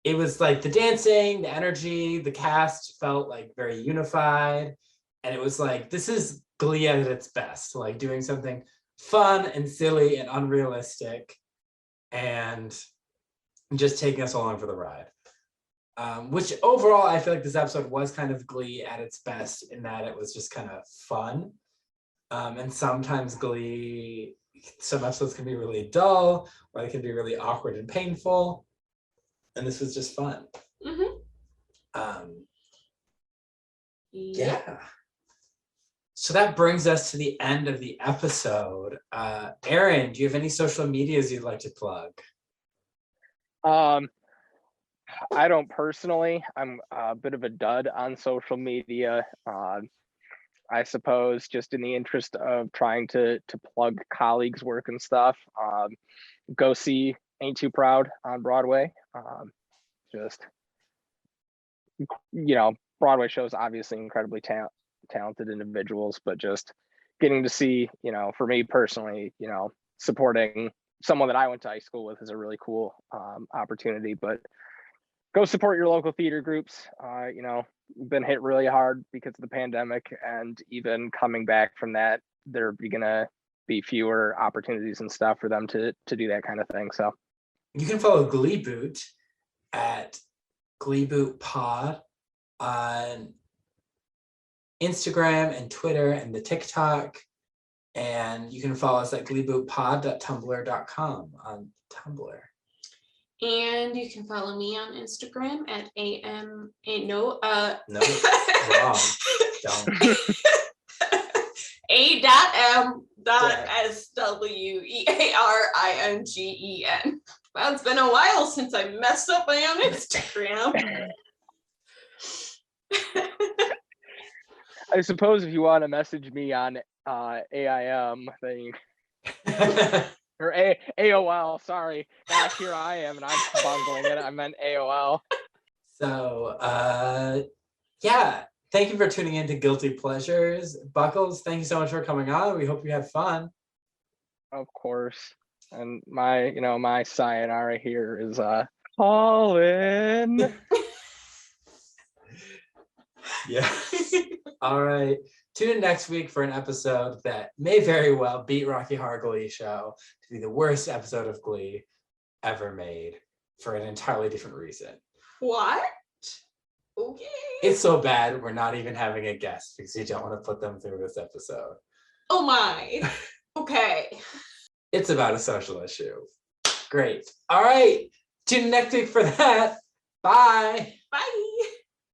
It was like the dancing, the energy, the cast felt like very unified. And it was like, this is Glee at its best, like doing something fun and silly and unrealistic and just taking us along for the ride. Which overall, I feel like this episode was kind of Glee at its best in that it was just kind of fun. And sometimes Glee, some episodes can be really dull or they can be really awkward and painful. And this was just fun. Mm-hmm. Yeah. So that brings us to the end of the episode. Erin, do you have any social medias you'd like to plug? I don't personally. I'm a bit of a dud on social media. I suppose just in the interest of trying to plug colleagues' work and stuff. Go see Ain't Too Proud on Broadway. Just Broadway shows obviously incredibly talented individuals, but just getting to see, for me personally, supporting someone that I went to high school with is a really cool opportunity. But go support your local theater groups. Been hit really hard because of the pandemic, and even coming back from that, there are gonna be fewer opportunities and stuff for them to do that kind of thing. So you can follow Gleeboot at Gleeboot Pod on Instagram and Twitter and the TikTok. And you can follow us at gleebootpod.tumblr.com on Tumblr. And you can follow me on Instagram at no, wrong. Don't. A.m.SWEARINGEN. Well, it's been a while since I messed up my own Instagram. I suppose if you want to message me on AIM, then you or AOL, sorry. Gosh, here I am and I'm bungling it. I meant AOL. So yeah, thank you for tuning in to Guilty Pleasures. Buckles, thank you so much for coming on. We hope you had fun. Of course. And my sayonara here is Cullen. Yeah. All right. Tune in next week for an episode that may very well beat Rocky Horror Glee Show to be the worst episode of Glee ever made for an entirely different reason. What? Okay. It's so bad we're not even having a guest because you don't want to put them through this episode. Oh my. Okay. It's about a social issue. Great. All right. Tune in next week for that. Bye. Bye.